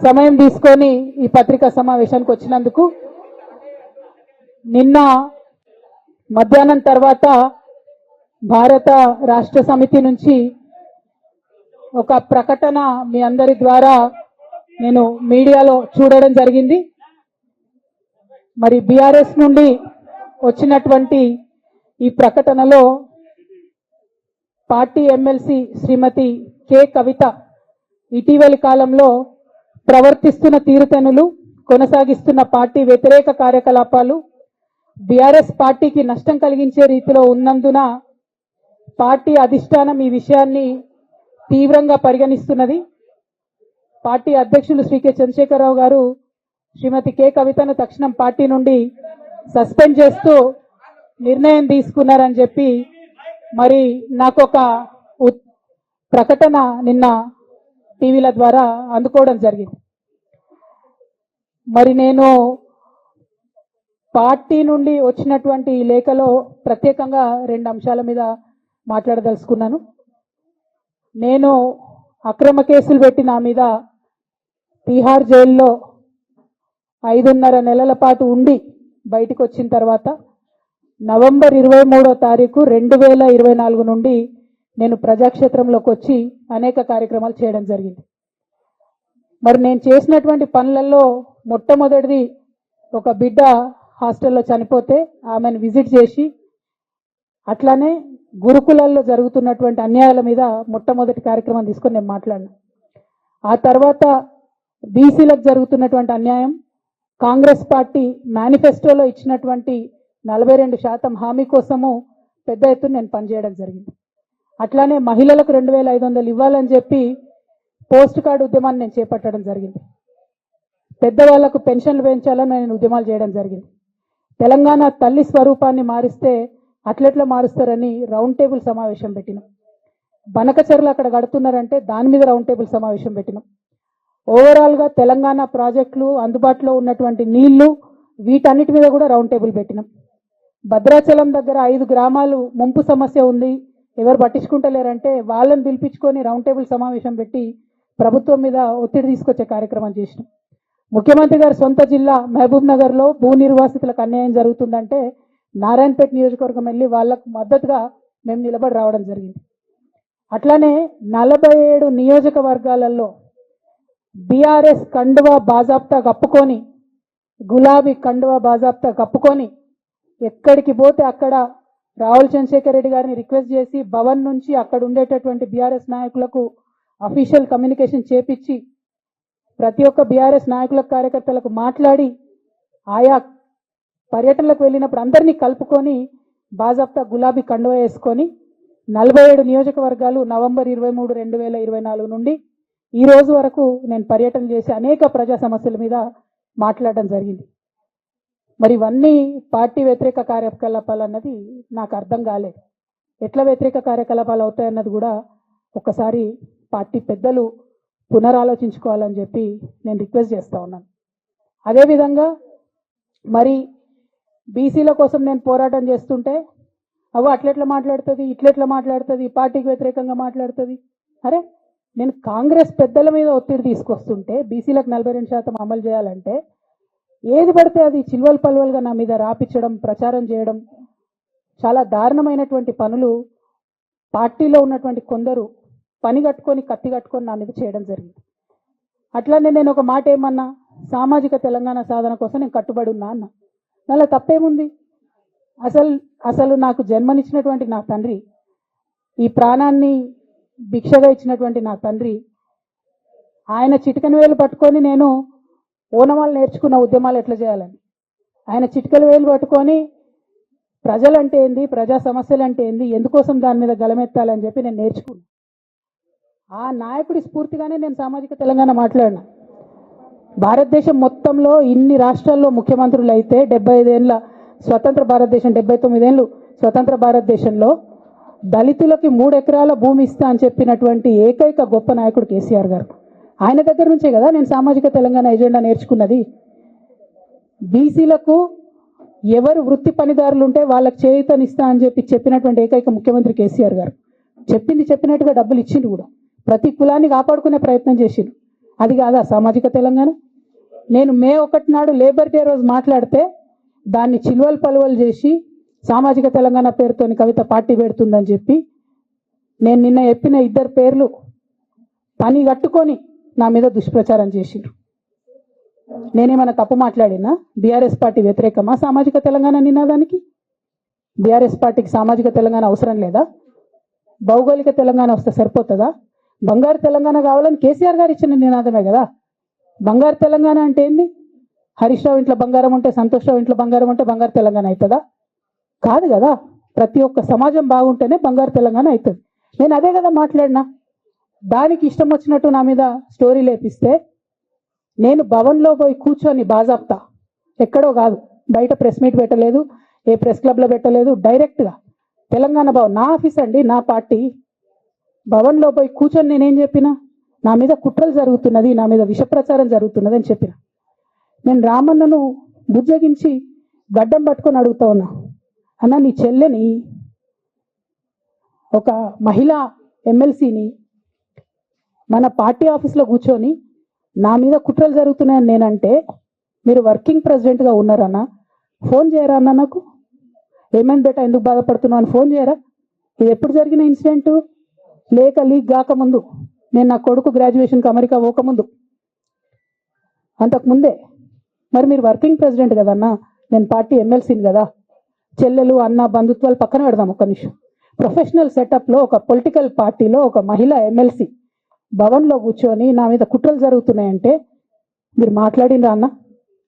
సమయం తీసుకొని ఈ పత్రికా సమావేశానికి వచ్చినందుకు. నిన్న మధ్యాహ్నం తర్వాత భారత రాష్ట్ర సమితి నుంచి ఒక ప్రకటన మీ అందరి ద్వారా నేను మీడియాలో చూడడం జరిగింది. మరి బీఆర్ఎస్ నుండి వచ్చినటువంటి ఈ ప్రకటనలో పార్టీ ఎమ్మెల్సీ శ్రీమతి కె కవిత ఇటీవలి కాలంలో ప్రవర్తిస్తున్న తీరుతెన్నులు, కొనసాగిస్తున్న పార్టీ వ్యతిరేక కార్యకలాపాలు బీఆర్ఎస్ పార్టీకి నష్టం కలిగించే రీతిలో ఉన్నందున పార్టీ అధిష్టానం ఈ విషయాన్ని తీవ్రంగా పరిగణిస్తున్నది. పార్టీ అధ్యక్షులు శ్రీ కె చంద్రశేఖరరావు గారు శ్రీమతి కె కవితను తక్షణం పార్టీ నుండి సస్పెండ్ చేస్తూ నిర్ణయం తీసుకున్నారని చెప్పి మరి నాకు ఒక ప్రకటన నిన్న టీవీల ద్వారా అందుకోవడం జరిగింది. మరి నేను పార్టీ నుండి వచ్చినటువంటి ఈ లేఖలో ప్రత్యేకంగా 2 అంశాల మీద మాట్లాడదలుచుకున్నాను. నేను అక్రమ కేసులు పెట్టి నా మీద తిహార్ జైల్లో 5.5 నెలల పాటు ఉండి బయటికి వచ్చిన తర్వాత నవంబర్ 23వ తారీఖు 2024 నుండి నేను ప్రజాక్షేత్రంలోకి వచ్చి అనేక కార్యక్రమాలు చేయడం జరిగింది. మరి నేను చేసినటువంటి పనులలో మొట్టమొదటిది ఒక బిడ్డ హాస్టల్లో చనిపోతే ఆమెను విజిట్ చేసి, అట్లానే గురుకులాల్లో జరుగుతున్నటువంటి అన్యాయాల మీద మొట్టమొదటి కార్యక్రమం తీసుకొని నేను మాట్లాడినా. ఆ తర్వాత బీసీలకు జరుగుతున్నటువంటి అన్యాయం, కాంగ్రెస్ పార్టీ మేనిఫెస్టోలో ఇచ్చినటువంటి 42% హామీ కోసము పెద్ద ఎత్తున నేను పనిచేయడం జరిగింది. అట్లానే మహిళలకు 2500 ఇవ్వాలని చెప్పి పోస్ట్ కార్డు ఉద్యమాన్ని నేను చేపట్టడం జరిగింది. పెద్దవాళ్లకు పెన్షన్లు పెంచాలని నేను ఉద్యమాలు చేయడం జరిగింది. తెలంగాణ తల్లి స్వరూపాన్ని మారిస్తే అట్లెట్లా మారుస్తారని రౌండ్ టేబుల్ సమావేశం పెట్టినాం. బనకచెర్లు అక్కడ కడుతున్నారంటే దాని మీద రౌండ్ టేబుల్ సమావేశం పెట్టినాం. ఓవరాల్గా తెలంగాణ ప్రాజెక్టులు, అందుబాటులో ఉన్నటువంటి నీళ్లు, వీటన్నిటి మీద కూడా రౌండ్ టేబుల్ పెట్టినాం. భద్రాచలం దగ్గర 5 గ్రామాలు ముంపు సమస్య ఉంది, ఎవరు పట్టించుకుంటలేరంటే వాళ్ళని పిలిపించుకొని రౌండ్ టేబుల్ సమావేశం పెట్టి ప్రభుత్వం మీద ఒత్తిడి తీసుకొచ్చే కార్యక్రమం చేసినాం. ముఖ్యమంత్రి గారి సొంత జిల్లా మహబూబ్ నగర్లో భూ నిర్వాసితులకు అన్యాయం జరుగుతుందంటే నారాయణపేట నియోజకవర్గం వెళ్ళి వాళ్ళకు మద్దతుగా మేము నిలబడి రావడం జరిగింది. అట్లానే 47 నియోజకవర్గాలలో బీఆర్ఎస్ కండువా బాజాప్తా కప్పుకొని, గులాబీ కండువా బాజాప్తా కప్పుకొని ఎక్కడికి పోతే అక్కడ రావుల చంద్రశేఖర్ రెడ్డి గారిని రిక్వెస్ట్ చేసి భవన్ నుంచి అక్కడ ఉండేటటువంటి బీఆర్ఎస్ నాయకులకు అఫీషియల్ కమ్యూనికేషన్ చేపించి ప్రతి ఒక్క బీఆర్ఎస్ నాయకులకు, కార్యకర్తలకు మాట్లాడి ఆయా పర్యటనలకు వెళ్ళినప్పుడు అందరినీ కలుపుకొని బాజాప్తా గులాబీ కండువా వేసుకొని 47 నియోజకవర్గాలు నవంబర్ 23, 2024 నుండి ఈ రోజు వరకు నేను పర్యటన చేసి అనేక ప్రజా సమస్యల మీద మాట్లాడడం జరిగింది. మరి ఇవన్నీ పార్టీ వ్యతిరేక కార్యకలాపాలు అన్నది నాకు అర్థం కాలేదు. ఎట్లా వ్యతిరేక కార్యకలాపాలు అవుతాయన్నది కూడా ఒకసారి పార్టీ పెద్దలు పునరాలోచించుకోవాలని చెప్పి నేను రిక్వెస్ట్ చేస్తా ఉన్నాను. అదేవిధంగా మరి బీసీల కోసం నేను పోరాటం చేస్తుంటే అట్లెట్లా మాట్లాడుతుంది, ఇట్లెట్లా మాట్లాడుతుంది, పార్టీకి వ్యతిరేకంగా మాట్లాడుతుంది. అరే, నేను కాంగ్రెస్ పెద్దల మీద ఒత్తిడి తీసుకొస్తుంటే బీసీలకు 42% అమలు చేయాలంటే ఏది పడితే అది చిల్వల్ పల్వల్గా నా మీద రాపించడం, ప్రచారం చేయడం, చాలా దారుణమైనటువంటి పనులు పార్టీలో ఉన్నటువంటి కొందరు పని కట్టుకొని, కత్తి కట్టుకొని నా మీద చేయడం జరిగింది. అట్లానే నేను ఒక మాట ఏమన్నా, సామాజిక తెలంగాణ సాధన కోసం నేను కట్టుబడి ఉన్నా అన్న. దానిలో తప్పేముంది? అసలు నాకు జన్మనిచ్చినటువంటి నా తండ్రి, ఈ ప్రాణాన్ని భిక్షగా ఇచ్చినటువంటి నా తండ్రి, ఆయన చిటికెన వేలు పట్టుకొని నేను ఓనమాలు నేర్చుకున్న ఉద్యమాలు ఎట్లా చేయాలని, ఆయన చిటికెల వేలు పట్టుకొని ప్రజలంటే ఏంది, ప్రజా సమస్యలు అంటే ఏంది, ఎందుకోసం దాని మీద గలమెత్తాలని చెప్పి నేను నేర్చుకున్నాను. ఆ నాయకుడి స్ఫూర్తిగానే నేను సామాజిక తెలంగాణ మాట్లాడినా. భారతదేశం మొత్తంలో ఇన్ని రాష్ట్రాల్లో ముఖ్యమంత్రులు అయితే 75 ఏళ్ళ స్వతంత్ర భారతదేశం, 79 ఏళ్ళు స్వతంత్ర భారతదేశంలో దళితులకి 3 ఎకరాల భూమి ఇస్తా అని చెప్పినటువంటి ఏకైక గొప్ప నాయకుడు కేసీఆర్ గారు. ఆయన దగ్గర నుంచే కదా నేను సామాజిక తెలంగాణ ఎజెండా నేర్చుకున్నది. బీసీలకు ఎవరు వృత్తి పనిదారులు ఉంటే వాళ్ళకి చేయూతనిస్తా అని చెప్పినటువంటి ఏకైక ముఖ్యమంత్రి కేసీఆర్ గారు. చెప్పినట్టుగా డబ్బులు ఇచ్చిండు కూడా. ప్రతి కులాన్ని కాపాడుకునే ప్రయత్నం చేసిండు. అది కాదా సామాజిక తెలంగాణ? నేను మే 1 నాడు లేబర్ డే రోజు మాట్లాడితే దాన్ని చిలువలు పలువలు చేసి సామాజిక తెలంగాణ పేరుతోని కవిత పార్టీ పెడుతుందని చెప్పి నేను నిన్న చెప్పిన 2 పేర్లు పని కట్టుకొని నా మీద దుష్ప్రచారం చేసిండ్రు. నేనేమైనా తప్పు మాట్లాడినా? బీఆర్ఎస్ పార్టీ వ్యతిరేకమా సామాజిక తెలంగాణ నినాదానికి? బీఆర్ఎస్ పార్టీకి సామాజిక తెలంగాణ అవసరం లేదా? భౌగోళిక తెలంగాణ వస్తే సరిపోతుందా? బంగారు తెలంగాణ కావాలని కేసీఆర్ గారు ఇచ్చిన నినాదమే కదా. బంగారు తెలంగాణ అంటే ఏంది? హరీష్ రావు ఇంట్లో బంగారం ఉంటే, సంతోష్ రావు ఇంట్లో బంగారం ఉంటే బంగారు తెలంగాణ అవుతుందా? కాదు కదా. ప్రతి ఒక్క సమాజం బాగుంటేనే బంగారు తెలంగాణ అవుతుంది. నేను అదే కదా మాట్లాడినా. దానికి ఇష్టం వచ్చినట్టు నా మీద స్టోరీ లేపిస్తే నేను భవన్లో పోయి కూర్చొని బాజాప్తా, ఎక్కడో కాదు, బయట ప్రెస్ మీట్ పెట్టలేదు, ఏ ప్రెస్ క్లబ్లో పెట్టలేదు, డైరెక్ట్గా తెలంగాణ భవన్ నా ఆఫీస్ అండి, నా పార్టీ భవన్లో పోయి కూర్చొని నేనేం చెప్పినా? నా మీద కుట్రలు జరుగుతున్నది, నా మీద విష ప్రచారం జరుగుతున్నది అని చెప్పిన. నేను రామన్నను బుజ్జగించి గడ్డం పట్టుకొని అడుగుతా ఉన్నా, అన్న నీ చెల్లెని, ఒక మహిళా ఎమ్మెల్సీని మన పార్టీ ఆఫీస్లో కూర్చొని నా మీద కుట్రలు జరుగుతున్నాయని నేనంటే మీరు వర్కింగ్ ప్రెసిడెంట్గా ఉన్నారన్నా, ఫోన్ చేయరా అన్న నాకు? ఏమైంది బేటా, ఎందుకు బాధపడుతున్నావు అని ఫోన్ చేయరా? ఇది ఎప్పుడు జరిగిన ఇన్సిడెంటు? లేక లీక్ కాకముందు, నేను నా కొడుకు గ్రాడ్యుయేషన్కి అమెరికా పోకముందు, అంతకుముందే. మరి మీరు వర్కింగ్ ప్రెసిడెంట్ కదన్నా, నేను పార్టీ ఎమ్మెల్సీని కదా. చెల్లెలు అన్న బంధుత్వాలు పక్కన పెడదాం ఒక్క నిమిషం. ప్రొఫెషనల్ సెటప్లో ఒక పొలిటికల్ పార్టీలో ఒక మహిళా ఎమ్మెల్సీ భవన్లో కూర్చొని నా మీద కుట్రలు జరుగుతున్నాయంటే మీరు మాట్లాడినరా అన్న?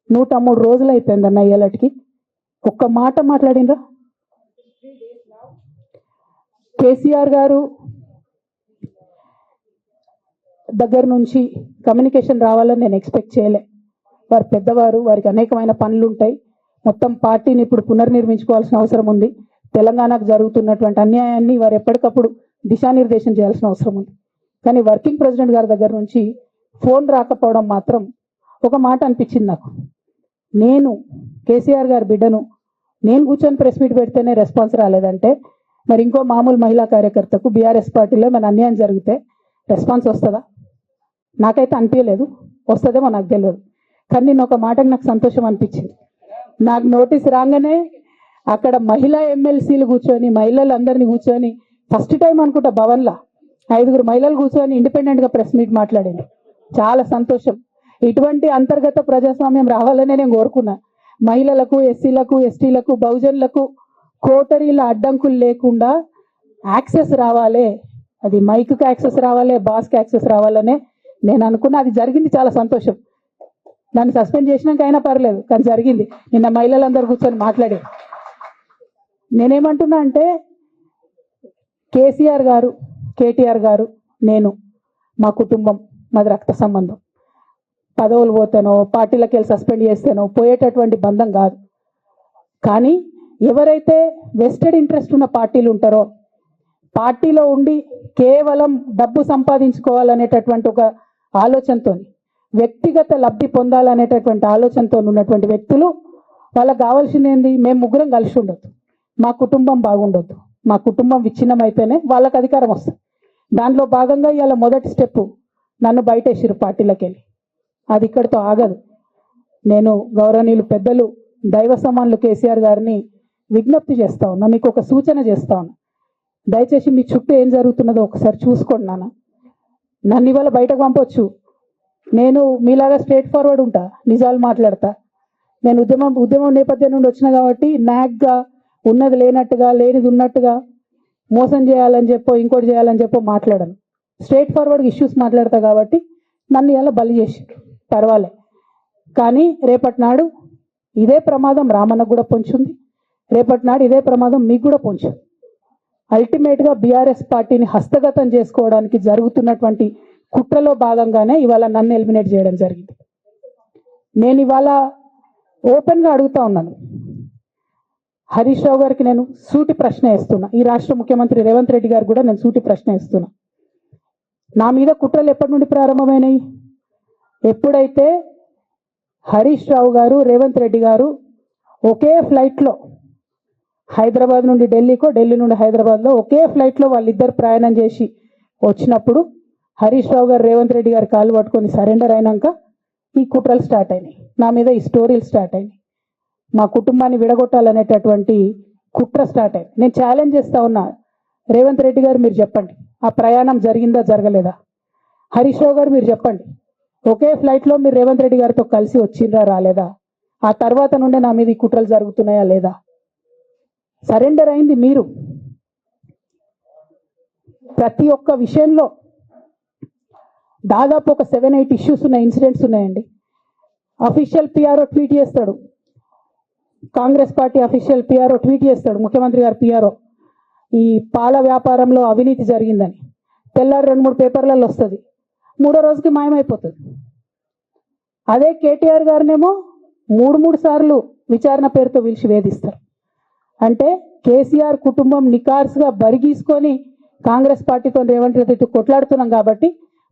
103 రోజులు అయిపోయిందన్న ఇయ్యాలటికి, ఒక్క మాట మాట్లాడినరా? కేసీఆర్ గారు దగ్గర నుంచి కమ్యూనికేషన్ రావాలని నేను ఎక్స్పెక్ట్ చేయలే. వారు పెద్దవారు, వారికి అనేకమైన పనులు ఉంటాయి. మొత్తం పార్టీని ఇప్పుడు పునర్నిర్మించుకోవాల్సిన అవసరం ఉంది. తెలంగాణకు జరుగుతున్నటువంటి అన్యాయాన్ని వారు ఎప్పటికప్పుడు దిశానిర్దేశం చేయాల్సిన అవసరం ఉంది. కానీ వర్కింగ్ ప్రెసిడెంట్ గారి దగ్గర నుంచి ఫోన్ రాకపోవడం మాత్రం ఒక మాట అనిపించింది నాకు. నేను కేసీఆర్ గారి బిడ్డను, నేను కూర్చొని ప్రెస్ మీట్ పెడితేనే రెస్పాన్స్ రాలేదంటే మరి ఇంకో మామూలు మహిళా కార్యకర్తకు బీఆర్ఎస్ పార్టీలో మన అన్యాయం జరిగితే రెస్పాన్స్ వస్తుందా? నాకైతే అనిపించలేదు. వస్తుందేమో నాకు తెలియదు. కానీ నేను ఒక మాటకు నాకు సంతోషం అనిపించింది. నాకు నోటీస్ రాగానే అక్కడ మహిళా ఎమ్మెల్సీలు కూర్చొని, మహిళలు అందరినీ కూర్చొని, ఫస్ట్ టైం అనుకుంటా భవన్లో 5 మహిళలు కూర్చొని ఇండిపెండెంట్గా ప్రెస్ మీట్ మాట్లాడింది. చాలా సంతోషం. ఇటువంటి అంతర్గత ప్రజాస్వామ్యం రావాలనే నేను కోరుకున్నా. మహిళలకు, ఎస్సీలకు, ఎస్టీలకు, బహుజనులకు కోటరీల అడ్డంకులు లేకుండా యాక్సెస్ రావాలి. అది మైక్కి యాక్సెస్ రావాలి, బాస్కి యాక్సెస్ రావాలనే నేను అనుకున్నా. అది జరిగింది, చాలా సంతోషం. నన్ను సస్పెండ్ చేసినాక అయినా పర్లేదు, కానీ జరిగింది. నిన్న మహిళలందరూ కూర్చొని మాట్లాడే. నేనేమంటున్నా అంటే కేసీఆర్ గారు, కేటీఆర్ గారు, నేను, మా కుటుంబం, మాది రక్త సంబంధం. పదవులు పోతేనో, పార్టీలకు వెళ్ళి సస్పెండ్ చేస్తేనో పోయేటటువంటి బంధం కాదు. కానీ ఎవరైతే వెస్టెడ్ ఇంట్రెస్ట్ ఉన్న పార్టీలు ఉంటారో, పార్టీలో ఉండి కేవలం డబ్బు సంపాదించుకోవాలనేటటువంటి ఒక ఆలోచనతో, వ్యక్తిగత లబ్ధి పొందాలనేటటువంటి ఆలోచనతో ఉన్నటువంటి వ్యక్తులు, వాళ్ళకి కావాల్సింది ఏంది? మేము ముగ్గురం కలిసి ఉండొద్దు, మా కుటుంబం బాగుండొద్దు, మా కుటుంబం విచ్ఛిన్నమైతేనే వాళ్ళకి అధికారం వస్తుంది. దాంట్లో భాగంగా ఇవాళ మొదటి స్టెప్ నన్ను బయటేసిరు పార్టీలోకి వెళ్ళి. అది ఇక్కడితో ఆగదు. నేను గౌరవనీయులు పెద్దలు దైవ సమానులు కేసీఆర్ గారిని విజ్ఞప్తి చేస్తా ఉన్నా, మీకు ఒక సూచన చేస్తా ఉన్నా. దయచేసి మీ చుట్టూ ఏం జరుగుతున్నదో ఒకసారి చూసుకోండి నాన్న. నన్ను ఇవాళ బయటకు పంపొచ్చు, నేను మీలాగా స్ట్రేట్ ఫార్వర్డ్ ఉంటా, నిజాలు మాట్లాడతా. నేను ఉద్యమం నేపథ్యం నుండి వచ్చిన కాబట్టి నాగ్గా, ఉన్నది లేనట్టుగా, లేనిది ఉన్నట్టుగా, మోసం చేయాలని చెప్పో ఇంకోటి చేయాలని చెప్పో మాట్లాడను. స్ట్రేట్ ఫార్వర్డ్ ఇష్యూస్ మాట్లాడతా కాబట్టి నన్ను ఇలా బలి చేసి పర్వాలే. కానీ రేపటి నాడు ఇదే ప్రమాదం రామన్నకు కూడా పొంచుంది, రేపటి నాడు ఇదే ప్రమాదం మీకు కూడా పొంచుంది. అల్టిమేట్గా బీఆర్ఎస్ పార్టీని హస్తగతం చేసుకోవడానికి జరుగుతున్నటువంటి కుట్రలో భాగంగానే ఇవాళ నన్ను ఎలిమినేట్ చేయడం జరిగింది. నేను ఇవాళ ఓపెన్గా అడుగుతా ఉన్నాను, హరీష్ రావు గారికి నేను సూటి ప్రశ్న వేస్తున్నా, ఈ రాష్ట్ర ముఖ్యమంత్రి రేవంత్ రెడ్డి గారు కూడా నేను సూటి ప్రశ్న వేస్తున్నా. నా మీద కుట్రలు ఎప్పటి నుండి ప్రారంభమైనాయి? ఎప్పుడైతే హరీష్ రావు గారు, రేవంత్ రెడ్డి గారు ఒకే ఫ్లైట్లో హైదరాబాద్ నుండి ఢిల్లీకో, ఢిల్లీ నుండి హైదరాబాద్లో ఒకే ఫ్లైట్లో వాళ్ళిద్దరు ప్రయాణం చేసి వచ్చినప్పుడు హరీష్ రావు గారు రేవంత్ రెడ్డి గారి కాళ్ళు పట్టుకొని సరెండర్ అయినాక ఈ కుట్రలు స్టార్ట్ అయినాయి, నా మీద ఈ స్టోరీలు స్టార్ట్ అయినాయి, మా కుటుంబాన్ని విడగొట్టాలనేటటువంటి కుట్ర స్టార్ట్ అయింది. నేను ఛాలెంజ్ చేస్తా ఉన్నా, రేవంత్ రెడ్డి గారు మీరు చెప్పండి, ఆ ప్రయాణం జరిగిందా జరగలేదా? హరీష్ రావు గారు మీరు చెప్పండి, ఒకే ఫ్లైట్లో మీరు రేవంత్ రెడ్డి గారితో కలిసి వచ్చిండ్రా రాలేదా? ఆ తర్వాత నుండే నా మీద ఈ కుట్రలు జరుగుతున్నాయా లేదా? సరెండర్ అయింది మీరు. ప్రతి ఒక్క విషయంలో దాదాపు ఒక 7-8 ఇష్యూస్ ఉన్నాయి, ఇన్సిడెంట్స్ ఉన్నాయండి. అఫీషియల్ పిఆర్ఓ ట్వీట్ చేస్తాడు, Congress party official PRO tweet చేస్తాడు, ముఖ్యమంత్రి గారు పిఆర్ఓ, ఈ పాల వ్యాపారంలో అవినీతి జరిగిందని. తెల్లారి 2-3 పేపర్లలో వస్తుంది, 3వ రోజుకి మాయమైపోతుంది. అదే కేటీఆర్ గారినేమో 3 సార్లు విచారణ పేరుతో పిలిచి వేధిస్తారు. అంటే కేసీఆర్ కుటుంబం నికార్స్గా బరిగీసుకొని కాంగ్రెస్ పార్టీతో రేవంత్ రెడ్డితో కొట్లాడుతున్నాం కాబట్టి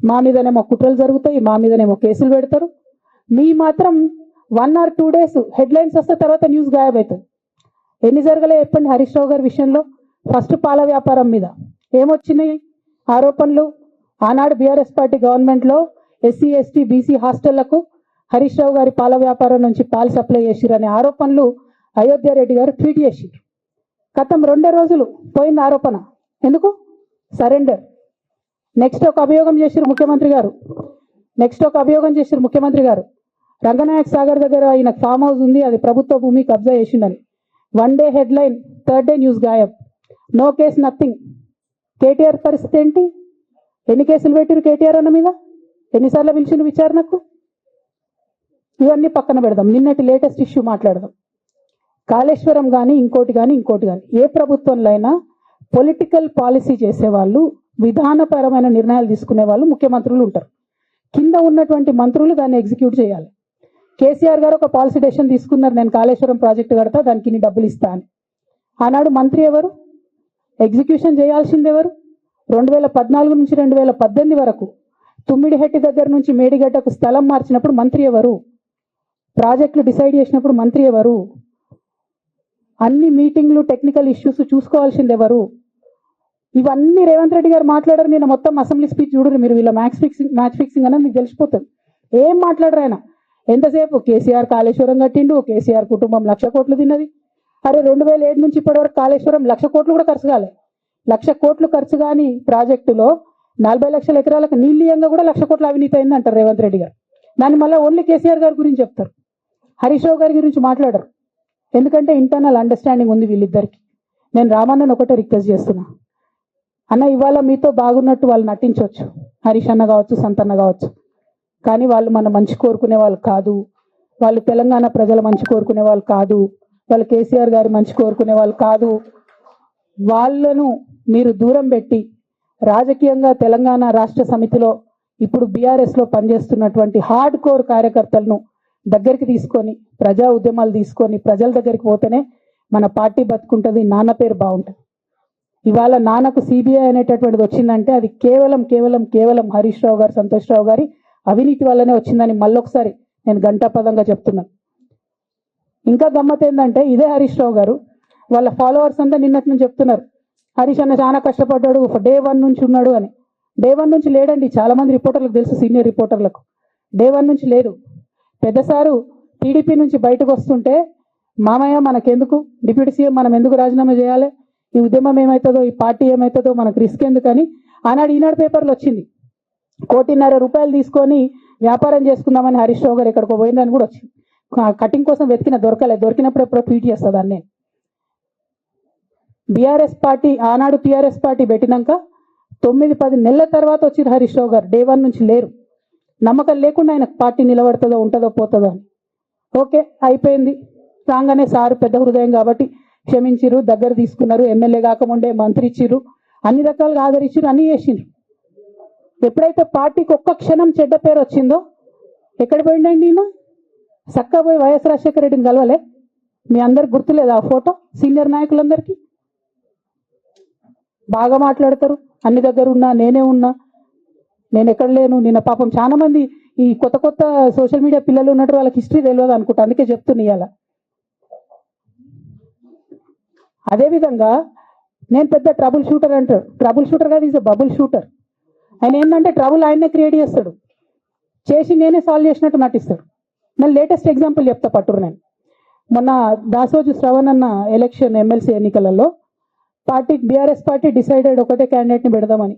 మా మీదనేమో కుట్రలు జరుగుతాయి, మా మీదనేమో కేసులు పెడతారు. మీ మాత్రం 1 or 2 days హెడ్లైన్స్ వస్తే తర్వాత న్యూస్ గాయబవుతుంది. ఎన్ని జరగలే చెప్పండి హరీష్ రావు గారి విషయంలో? ఫస్ట్ పాల వ్యాపారం మీద ఏమొచ్చినాయి ఆరోపణలు? ఆనాడు బీఆర్ఎస్ పార్టీ గవర్నమెంట్లో SC ST BC హాస్టళ్లకు Harish Rao గారి పాల వ్యాపారం నుంచి పాలు సప్లై చేసిరనే ఆరోపణలు అయోధ్య రెడ్డి గారు ట్వీట్ చేసిరు. గతం 2 రోజులు పోయింది ఆరోపణ. ఎందుకు? సరెండర్. నెక్స్ట్ ఒక అభియోగం చేసిరు ముఖ్యమంత్రి గారు, రంగనాయక్ సాగర్ దగ్గర ఆయన ఫామ్ హౌస్ ఉంది, అది ప్రభుత్వ భూమి, కబ్జా చేసిండని. 1 day headline, 3rd day news గాయబ్. No case nothing. కేటీఆర్ పరిస్థితి ఏంటి? ఎన్ని కేసులు పెట్టిరు కేటీఆర్ అన్న మీద? ఎన్నిసార్లు పిలిచిండు విచారణకు? ఇవన్నీ పక్కన పెడదాం, నిన్నటి లేటెస్ట్ ఇష్యూ మాట్లాడదాం. కాళేశ్వరం కానీ ఇంకోటి కానీ ఏ ప్రభుత్వంలో అయినా పొలిటికల్ పాలసీ చేసేవాళ్ళు, విధానపరమైన నిర్ణయాలు తీసుకునే వాళ్ళు ముఖ్యమంత్రులు ఉంటారు. కింద ఉన్నటువంటి మంత్రులు దాన్ని ఎగ్జిక్యూట్ చేయాలి. కేసీఆర్ గారు ఒక పాలసీ డెసిషన్ తీసుకున్నారు, నేను కాళేశ్వరం ప్రాజెక్టు కడతా, దానికి ఇన్ని డబ్బులు ఇస్తా అని. ఆనాడు మంత్రి ఎవరు? ఎగ్జిక్యూషన్ చేయాల్సింది ఎవరు? 2014 నుంచి 2018 వరకు తుమ్మిడిహెట్టి దగ్గర నుంచి మేడిగడ్డకు స్థలం మార్చినప్పుడు మంత్రి ఎవరు? ప్రాజెక్టులు డిసైడ్ చేసినప్పుడు మంత్రి ఎవరు? అన్ని మీటింగ్లు టెక్నికల్ ఇష్యూస్ చూసుకోవాల్సింది ఎవరు? ఇవన్నీ రేవంత్ రెడ్డి గారు మాట్లాడారు. నేను మొత్తం అసెంబ్లీ స్పీచ్ చూడరు మీరు, వీళ్ళ మ్యాచ్ ఫిక్సింగ్ అనేది మీకు తెలిసిపోతుంది. ఏం మాట్లాడరు ఆయన. ఎంతసేపు కేసీఆర్ కాళేశ్వరం కట్టిండు, కేసీఆర్ కుటుంబం 1,00,000 కోట్లు తిన్నది. అరే 2007 నుంచి ఇప్పటి వరకు కాళేశ్వరం 1,00,000 కోట్లు కూడా ఖర్చు కాలే. 1,00,000 కోట్లు ఖర్చు కాని ప్రాజెక్టులో 40 లక్షల ఎకరాలకు నీళ్ళియంగా కూడా 1,00,000 కోట్ల అవినీతి అయింది అంటారు రేవంత్ రెడ్డి గారు. దాన్ని మళ్ళీ ఓన్లీ కేసీఆర్ గారి గురించి చెప్తారు, హరీష్ రావు గారి గురించి మాట్లాడరు. ఎందుకంటే ఇంటర్నల్ అండర్స్టాండింగ్ ఉంది వీళ్ళిద్దరికి. నేను రామన్నను ఒకటే రిక్వెస్ట్ చేస్తున్నా, అన్న ఇవాళ మీతో బాగున్నట్టు వాళ్ళు నటించవచ్చు, హరీష్ అన్న కావచ్చు, సంతన్న కావచ్చు, కానీ వాళ్ళు మన మంచి కోరుకునే వాళ్ళు కాదు, వాళ్ళు తెలంగాణ ప్రజల మంచి కోరుకునే వాళ్ళు కాదు, వాళ్ళు కేసీఆర్ గారి మంచి కోరుకునే వాళ్ళు కాదు. వాళ్ళను మీరు దూరం పెట్టి రాజకీయంగా తెలంగాణ రాష్ట్ర సమితిలో ఇప్పుడు బీఆర్ఎస్లో పనిచేస్తున్నటువంటి హార్డ్ కోర్ కార్యకర్తలను దగ్గరికి తీసుకొని ప్రజా ఉద్యమాలు తీసుకొని ప్రజల దగ్గరికి పోతేనే మన పార్టీ బతుకుంటుంది, నాన్న పేరు బాగుంటుంది. ఇవాళ నాన్నకు సిబిఐ అనేటటువంటిది వచ్చిందంటే అది కేవలం హరీష్ రావు గారు, సంతోష్ రావు గారి అవినీతి వల్లనే వచ్చిందని మళ్ళొకసారి నేను ఘంటాపదంగా చెప్తున్నాను. ఇంకా గమ్మత్ ఏంటంటే ఇదే హరీష్ రావు గారు వాళ్ళ ఫాలోవర్స్ అంతా నిన్నటి నుంచి చెప్తున్నారు, హరీష్ అన్న చాలా కష్టపడ్డాడు, డే 1 నుంచి ఉన్నాడు అని. డే 1 నుంచి లేడండి, చాలా మంది రిపోర్టర్లకు తెలుసు, సీనియర్ రిపోర్టర్లకు. డే 1 నుంచి లేదు. పెద్దసారు టీడీపీ నుంచి బయటకు వస్తుంటే మామయ్య మనకెందుకు, డిప్యూటీ సీఎం మనం ఎందుకు రాజీనామా చేయాలి, ఈ ఉద్యమం ఏమవుతుందో, ఈ పార్టీ ఏమవుతుందో, మనకు రిస్క్ ఎందుకని ఆనాడు ఈనాడు పేపర్లు వచ్చింది. 1,50,00,000 రూపాయలు తీసుకొని వ్యాపారం చేసుకుందామని హరీష్ రావు గారు ఎక్కడికో పోయిందని కూడా వచ్చింది. కటింగ్ కోసం దొరికినప్పుడు ఎప్పుడో ట్వీట్ చేస్తుంది అన్నీ. బీఆర్ఎస్ పార్టీ ఆనాడు టీఆర్ఎస్ పార్టీ పెట్టినాక 9-10 నెలల తర్వాత వచ్చింది హరీష్ రావు గారు. డే 1 నుంచి లేరు. నమ్మకం లేకుండా ఆయన పార్టీ నిలబడుతుందో ఉంటుందో పోతుందో అని. ఓకే అయిపోయింది, రాగానే సారు పెద్ద హృదయం కాబట్టి క్షమించిరు, దగ్గర తీసుకున్నారు, ఎమ్మెల్యే కాకముందే మంత్రి ఇచ్చిర్రు, అన్ని రకాలుగా ఆదరించిరు, అన్ని చేసిండ్రు. ఎప్పుడైతే పార్టీకి ఒక్క క్షణం చెడ్డ పేరు వచ్చిందో ఎక్కడ పోయిండండి ఈయన? చక్కా పోయి వైఎస్ రాజశేఖర రెడ్డిని కలవలే? మీ అందరికి గుర్తులేదు ఆ ఫోటో? సీనియర్ నాయకులందరికీ బాగా మాట్లాడతారు, అన్ని దగ్గర ఉన్నా, నేనే ఉన్నా, నేను ఎక్కడ లేను. నిన్న పాపం చాలా మంది ఈ కొత్త సోషల్ మీడియా పిల్లలు ఉన్నట్టు వాళ్ళకి హిస్టరీ తెలియదు అనుకుంటా, అందుకే చెప్తున్నా ఇవాళ. అదేవిధంగా నేను పెద్ద ట్రబుల్ షూటర్ అంటారు, ట్రబుల్ షూటర్ కాదు, ఈజ్ అ బబుల్ షూటర్. ఆయన ఏంటంటే ట్రబుల్ ఆయనే క్రియేట్ చేస్తాడు, చేసి నేనే సాల్వ్ చేసినట్టు నటిస్తాడు. నేను లేటెస్ట్ ఎగ్జాంపుల్ చెప్తా పట్టురు. నేను మొన్న దాసోజు శ్రవణ్ అన్న ఎలక్షన్ ఎమ్మెల్సీ ఎన్నికలలో బీఆర్ఎస్ పార్టీ డిసైడెడ్ ఒకటే క్యాండిడేట్ని పెడదామని.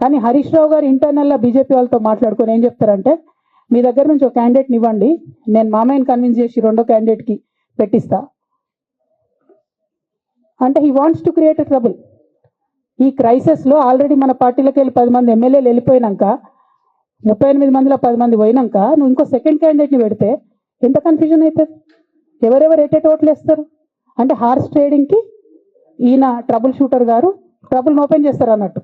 కానీ హరీష్ రావు గారు ఇంటర్నల్గా బీజేపీ వాళ్ళతో మాట్లాడుకొని ఏం చెప్తారంటే, మీ దగ్గర నుంచి ఒక క్యాండిడేట్ని ఇవ్వండి, నేను మామయ్యని కన్విన్స్ చేసి రెండో క్యాండిడేట్కి పెట్టిస్తా అంటే he wants to create a trouble. ఈ క్రైసిస్లో ఆల్రెడీ మన పార్టీలోకి వెళ్ళి 10 మంది ఎమ్మెల్యేలు వెళ్ళిపోయినాక, 38 మందిలో 10 మంది పోయినాక నువ్వు ఇంకో సెకండ్ క్యాండిడేట్ని పెడితే ఎంత కన్ఫ్యూజన్ అవుతుంది? ఎవరెవరు ఎట్టేట ఓట్లు వేస్తారు? అంటే హార్స్ ట్రేడింగ్కి ఈయన ట్రబుల్ షూటర్ గారు ట్రబుల్ని ఓపెన్ చేస్తారు అన్నట్టు.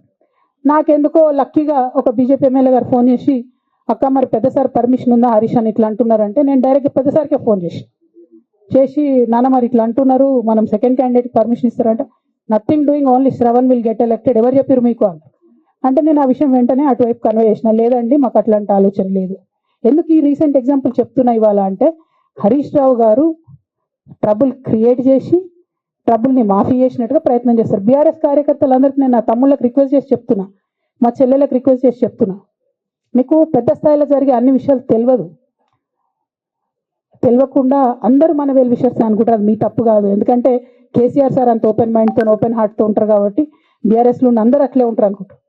నాకెందుకో లక్కీగా ఒక బీజేపీ ఎమ్మెల్యే గారు ఫోన్ చేసి, అక్క మరి పెద్దసారి పర్మిషన్ ఉందా హరీష్ అని ఇట్లా అంటున్నారంటే, నేను డైరెక్ట్గా పెద్దసారికే ఫోన్ చేసి నాన్న మరి ఇట్లా అంటున్నారు, మనం సెకండ్ క్యాండిడేట్కి పర్మిషన్ ఇస్తారంటే, nothing doing, only Shravan will get elected, ఎవరు చెప్పారు మీకు అంట. అంటే నేను ఆ విషయం వెంటనే అటువైపు కన్వే చేసిన, లేదండి మాకు అట్లాంటి ఆలోచన లేదు. ఎందుకు ఈ రీసెంట్ ఎగ్జాంపుల్ చెప్తున్నా ఇవాళ అంటే, హరీష్ రావు గారు ట్రబుల్ క్రియేట్ చేసి ట్రబుల్ని మాఫీ చేసినట్టుగా ప్రయత్నం చేస్తారు. బీఆర్ఎస్ కార్యకర్తలందరికీ నేను నా తమ్ముళ్ళకి రిక్వెస్ట్ చేసి చెప్తున్నా, మా చెల్లెలకు రిక్వెస్ట్ చేసి చెప్తున్నా, మీకు పెద్ద స్థాయిలో జరిగే అన్ని విషయాలు తెలియకుండా అందరూ మన వెల్ విషయర్స్ అనుకుంటారు. అది మీ తప్పు కాదు, ఎందుకంటే కేసీఆర్ సార్ అంత ఓపెన్ మైండ్తో ఓపెన్ హార్ట్తో ఉంటారు కాబట్టి బీఆర్ఎస్లో ఉన్న అందరూ అట్లే ఉంటారు అనుకుంటారు.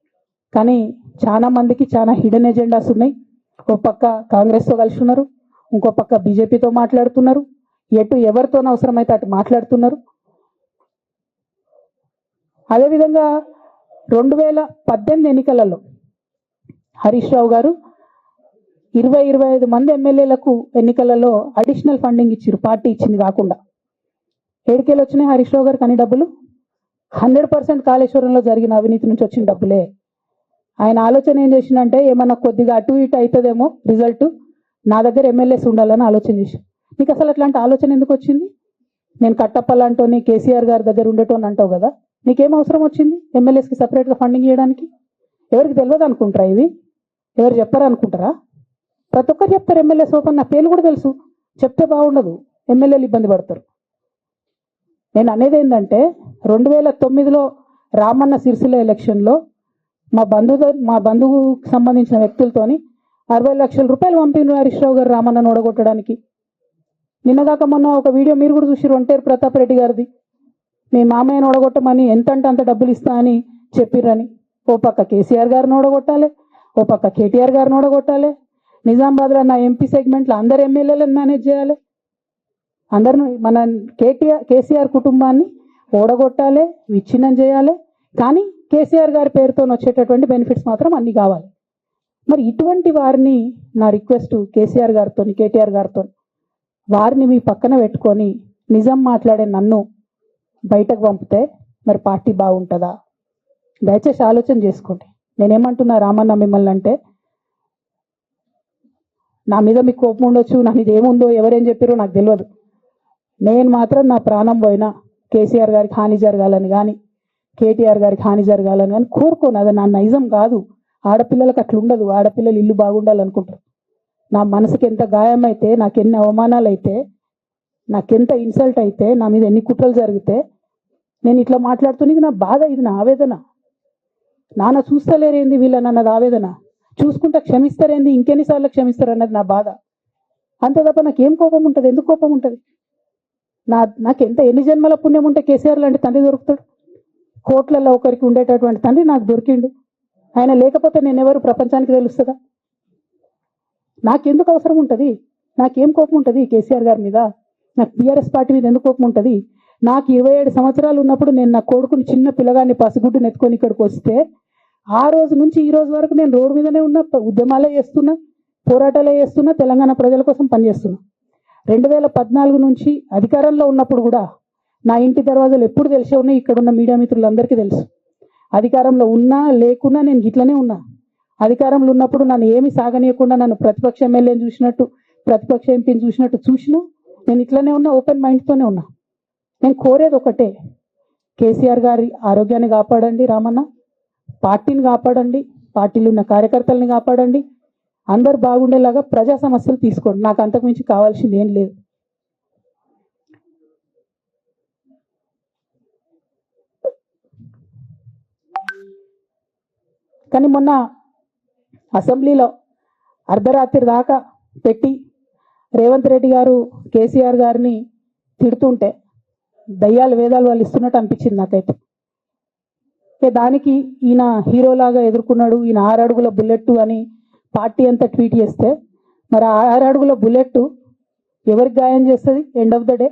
కానీ చాలా మందికి చాలా హిడెన్ ఎజెండాస్ ఉన్నాయి. ఒక పక్క కాంగ్రెస్తో కలిసి ఉన్నారు, ఇంకో పక్క బీజేపీతో మాట్లాడుతున్నారు, ఎటు ఎవరితోనో అవసరమైతే అటు మాట్లాడుతున్నారు. అదేవిధంగా 2018 ఎన్నికలలో హరీష్ రావు గారు 25 మంది ఎమ్మెల్యేలకు ఎన్నికలలో అడిషనల్ ఫండింగ్ ఇచ్చారు, పార్టీ ఇచ్చింది కాకుండా. ఏడికేలు వచ్చినాయి హరీష్ రావు గారికి అన్ని డబ్బులు? 100% కాళేశ్వరంలో జరిగిన అవినీతి నుంచి వచ్చిన డబ్బులే. ఆయన ఆలోచన ఏం చేసిందంటే, ఏమన్నా కొద్దిగా అటు ఇటు అవుతుందేమో రిజల్ట్, నా దగ్గర ఎమ్మెల్యేస్ ఉండాలని ఆలోచన చేసి. నీకు అసలు అట్లాంటి ఆలోచన ఎందుకు వచ్చింది? నేను కట్టప్పలాంటోని కేసీఆర్ గారి దగ్గర ఉండేటోని అంటావు కదా, నీకేం అవసరం వచ్చింది ఎమ్మెల్యేస్కి సపరేట్గా ఫండింగ్ చేయడానికి? ఎవరికి తెలియదు అనుకుంటారా? ఇవి ఎవరు చెప్పారు అనుకుంటారా? ప్రతి ఒక్కరు చెప్తారు ఎమ్మెల్యేస్ ఓపెన్, నా పేర్లు కూడా తెలుసు, చెప్తే బాగుండదు, ఎమ్మెల్యేలు ఇబ్బంది పడతారు. నేను అనేది ఏంటంటే, 2009లో రామన్న సిరిసిల్ల ఎలక్షన్లో మా బంధువుకు సంబంధించిన వ్యక్తులతోని 60 లక్షల రూపాయలు పంపిన హరీష్ రావు గారు రామన్నను ఓడగొట్టడానికి. నిన్నగాక మొన్న ఒక వీడియో మీరు కూడా చూసి, ఒంటేరు ప్రతాప్ రెడ్డి గారిది, మీ మామయ్యను ఓడగొట్టమని ఎంత అంటే అంత డబ్బులు ఇస్తా అని చెప్పిర్రని. ఓ పక్క కేసీఆర్ గారిని ఓడగొట్టాలి, ఓ పక్క కేటీఆర్ గారిని ఓడగొట్టాలి, నిజామాబాద్లో నా ఎంపీ సెగ్మెంట్లో అందరు ఎమ్మెల్యేలను మేనేజ్ చేయాలి, అందరిని మన కేసీఆర్ కుటుంబాన్ని ఓడగొట్టాలి, విచ్ఛిన్నం చేయాలి. కానీ కేసీఆర్ గారి పేరుతో వచ్చేటటువంటి బెనిఫిట్స్ మాత్రం అన్నీ కావాలి. మరి ఇటువంటి వారిని నా రిక్వెస్ట్ కేసీఆర్ గారితో కేటీఆర్ గారితో, వారిని మీ పక్కన పెట్టుకొని నిజం మాట్లాడే నన్ను బయటకు పంపితే మరి పార్టీ బాగుంటుందా? దయచేసి ఆలోచన చేసుకోండి. నేనేమంటున్నా రామన్న మిమ్మల్ని అంటే, నా మీద మీకు కోపం ఉండొచ్చు, నా మీద ఏముందో ఎవరేం చెప్పారో నాకు తెలియదు. నేను మాత్రం నా ప్రాణం పోయినా కేసీఆర్ గారికి హాని జరగాలని కానీ కేటీఆర్ గారికి హాని జరగాలని కానీ కోరుకోను. అది నా నైజం కాదు. ఆడపిల్లలకు అట్లా ఉండదు, ఆడపిల్లలు ఇల్లు బాగుండాలనుకుంటారు. నా మనసుకి ఎంత గాయం అయితే, నాకు ఎన్ని అవమానాలు అయితే, నాకెంత ఇన్సల్ట్ అయితే, నా మీద ఎన్ని కుట్రలు జరిగితే నేను ఇట్లా మాట్లాడుతున్నా. ఇది నా బాధ, ఇది నా ఆవేదన. నాన్న చూస్తలేరేంది వీళ్ళని అన్నది ఆవేదన, చూసుకుంటా క్షమిస్తారేంది ఇంకెన్నిసార్లు క్షమిస్తారు అన్నది నా బాధ. అంతే తప్ప నాకేం కోపం ఉంటుంది? ఎందుకు కోపం ఉంటుంది? నాకు ఎన్ని జన్మల పుణ్యం ఉంటే కేసీఆర్ లాంటి తండ్రి దొరుకుతాడు? కోట్లలో ఒకరికి ఉండేటటువంటి తండ్రి నాకు దొరికిండు. ఆయన లేకపోతే నేనెవరు ప్రపంచానికి తెలుస్తుందా? నాకెందుకు అవసరం ఉంటుంది? నాకేం కోపం ఉంటుంది కేసీఆర్ గారి మీద? నాకు బీఆర్ఎస్ పార్టీ మీద ఎందుకు కోపం ఉంటుంది? నాకు 27 సంవత్సరాలు ఉన్నప్పుడు నేను నా కొడుకుని చిన్న పిల్లగాన్ని పసిగుడ్డు నెత్తుకొని ఇక్కడికి వస్తే, ఆ రోజు నుంచి ఈ రోజు వరకు నేను రోడ్డు మీదనే ఉన్నా, ఉద్యమాలే చేస్తున్నా, పోరాటాలే చేస్తున్నా, తెలంగాణ ప్రజల కోసం పనిచేస్తున్నా. 2014 నుంచి అధికారంలో ఉన్నప్పుడు కూడా నా ఇంటి దర్వాజాలు ఎప్పుడు తెలిసే ఉన్నాయి. ఇక్కడున్న మీడియా మిత్రులందరికీ తెలుసు. అధికారంలో ఉన్నా లేకున్నా నేను ఇట్లనే ఉన్నా. అధికారంలో ఉన్నప్పుడు నన్ను ఏమి సాగనీయకుండా నన్ను ప్రతిపక్ష ఎమ్మెల్యేని చూసినట్టు, ప్రతిపక్ష ఎంపీని చూసినా నేను ఇట్లనే ఉన్నా, ఓపెన్ మైండ్తోనే ఉన్నా. నేను కోరేది ఒకటే, కేసీఆర్ గారి ఆరోగ్యాన్ని కాపాడండి రామన్న, పార్టీని కాపాడండి, పార్టీలో ఉన్న కార్యకర్తల్ని కాపాడండి, అందరు బాగుండేలాగా ప్రజా సమస్యలు తీసుకోండి. నాకు అంతకుమించి కావాల్సింది ఏం లేదు. కానీ మొన్న అసెంబ్లీలో అర్ధరాత్రి దాకా పెట్టి రేవంత్ రెడ్డి గారు కేసీఆర్ గారిని తిడుతుంటే దయ్యాలు వేదాలు వాళ్ళు ఇస్తున్నట్టు అనిపించింది నాకైతే. దానికి ఈయన హీరోలాగా ఎదుర్కొన్నాడు, ఈయన 6 అడుగుల బుల్లెట్ అని పార్టీ అంతా ట్వీట్ చేస్తే, మరి 6 అడుగుల బుల్లెట్ ఎవరికి గాయం చేస్తుంది? ఎండ్ ఆఫ్ ద డే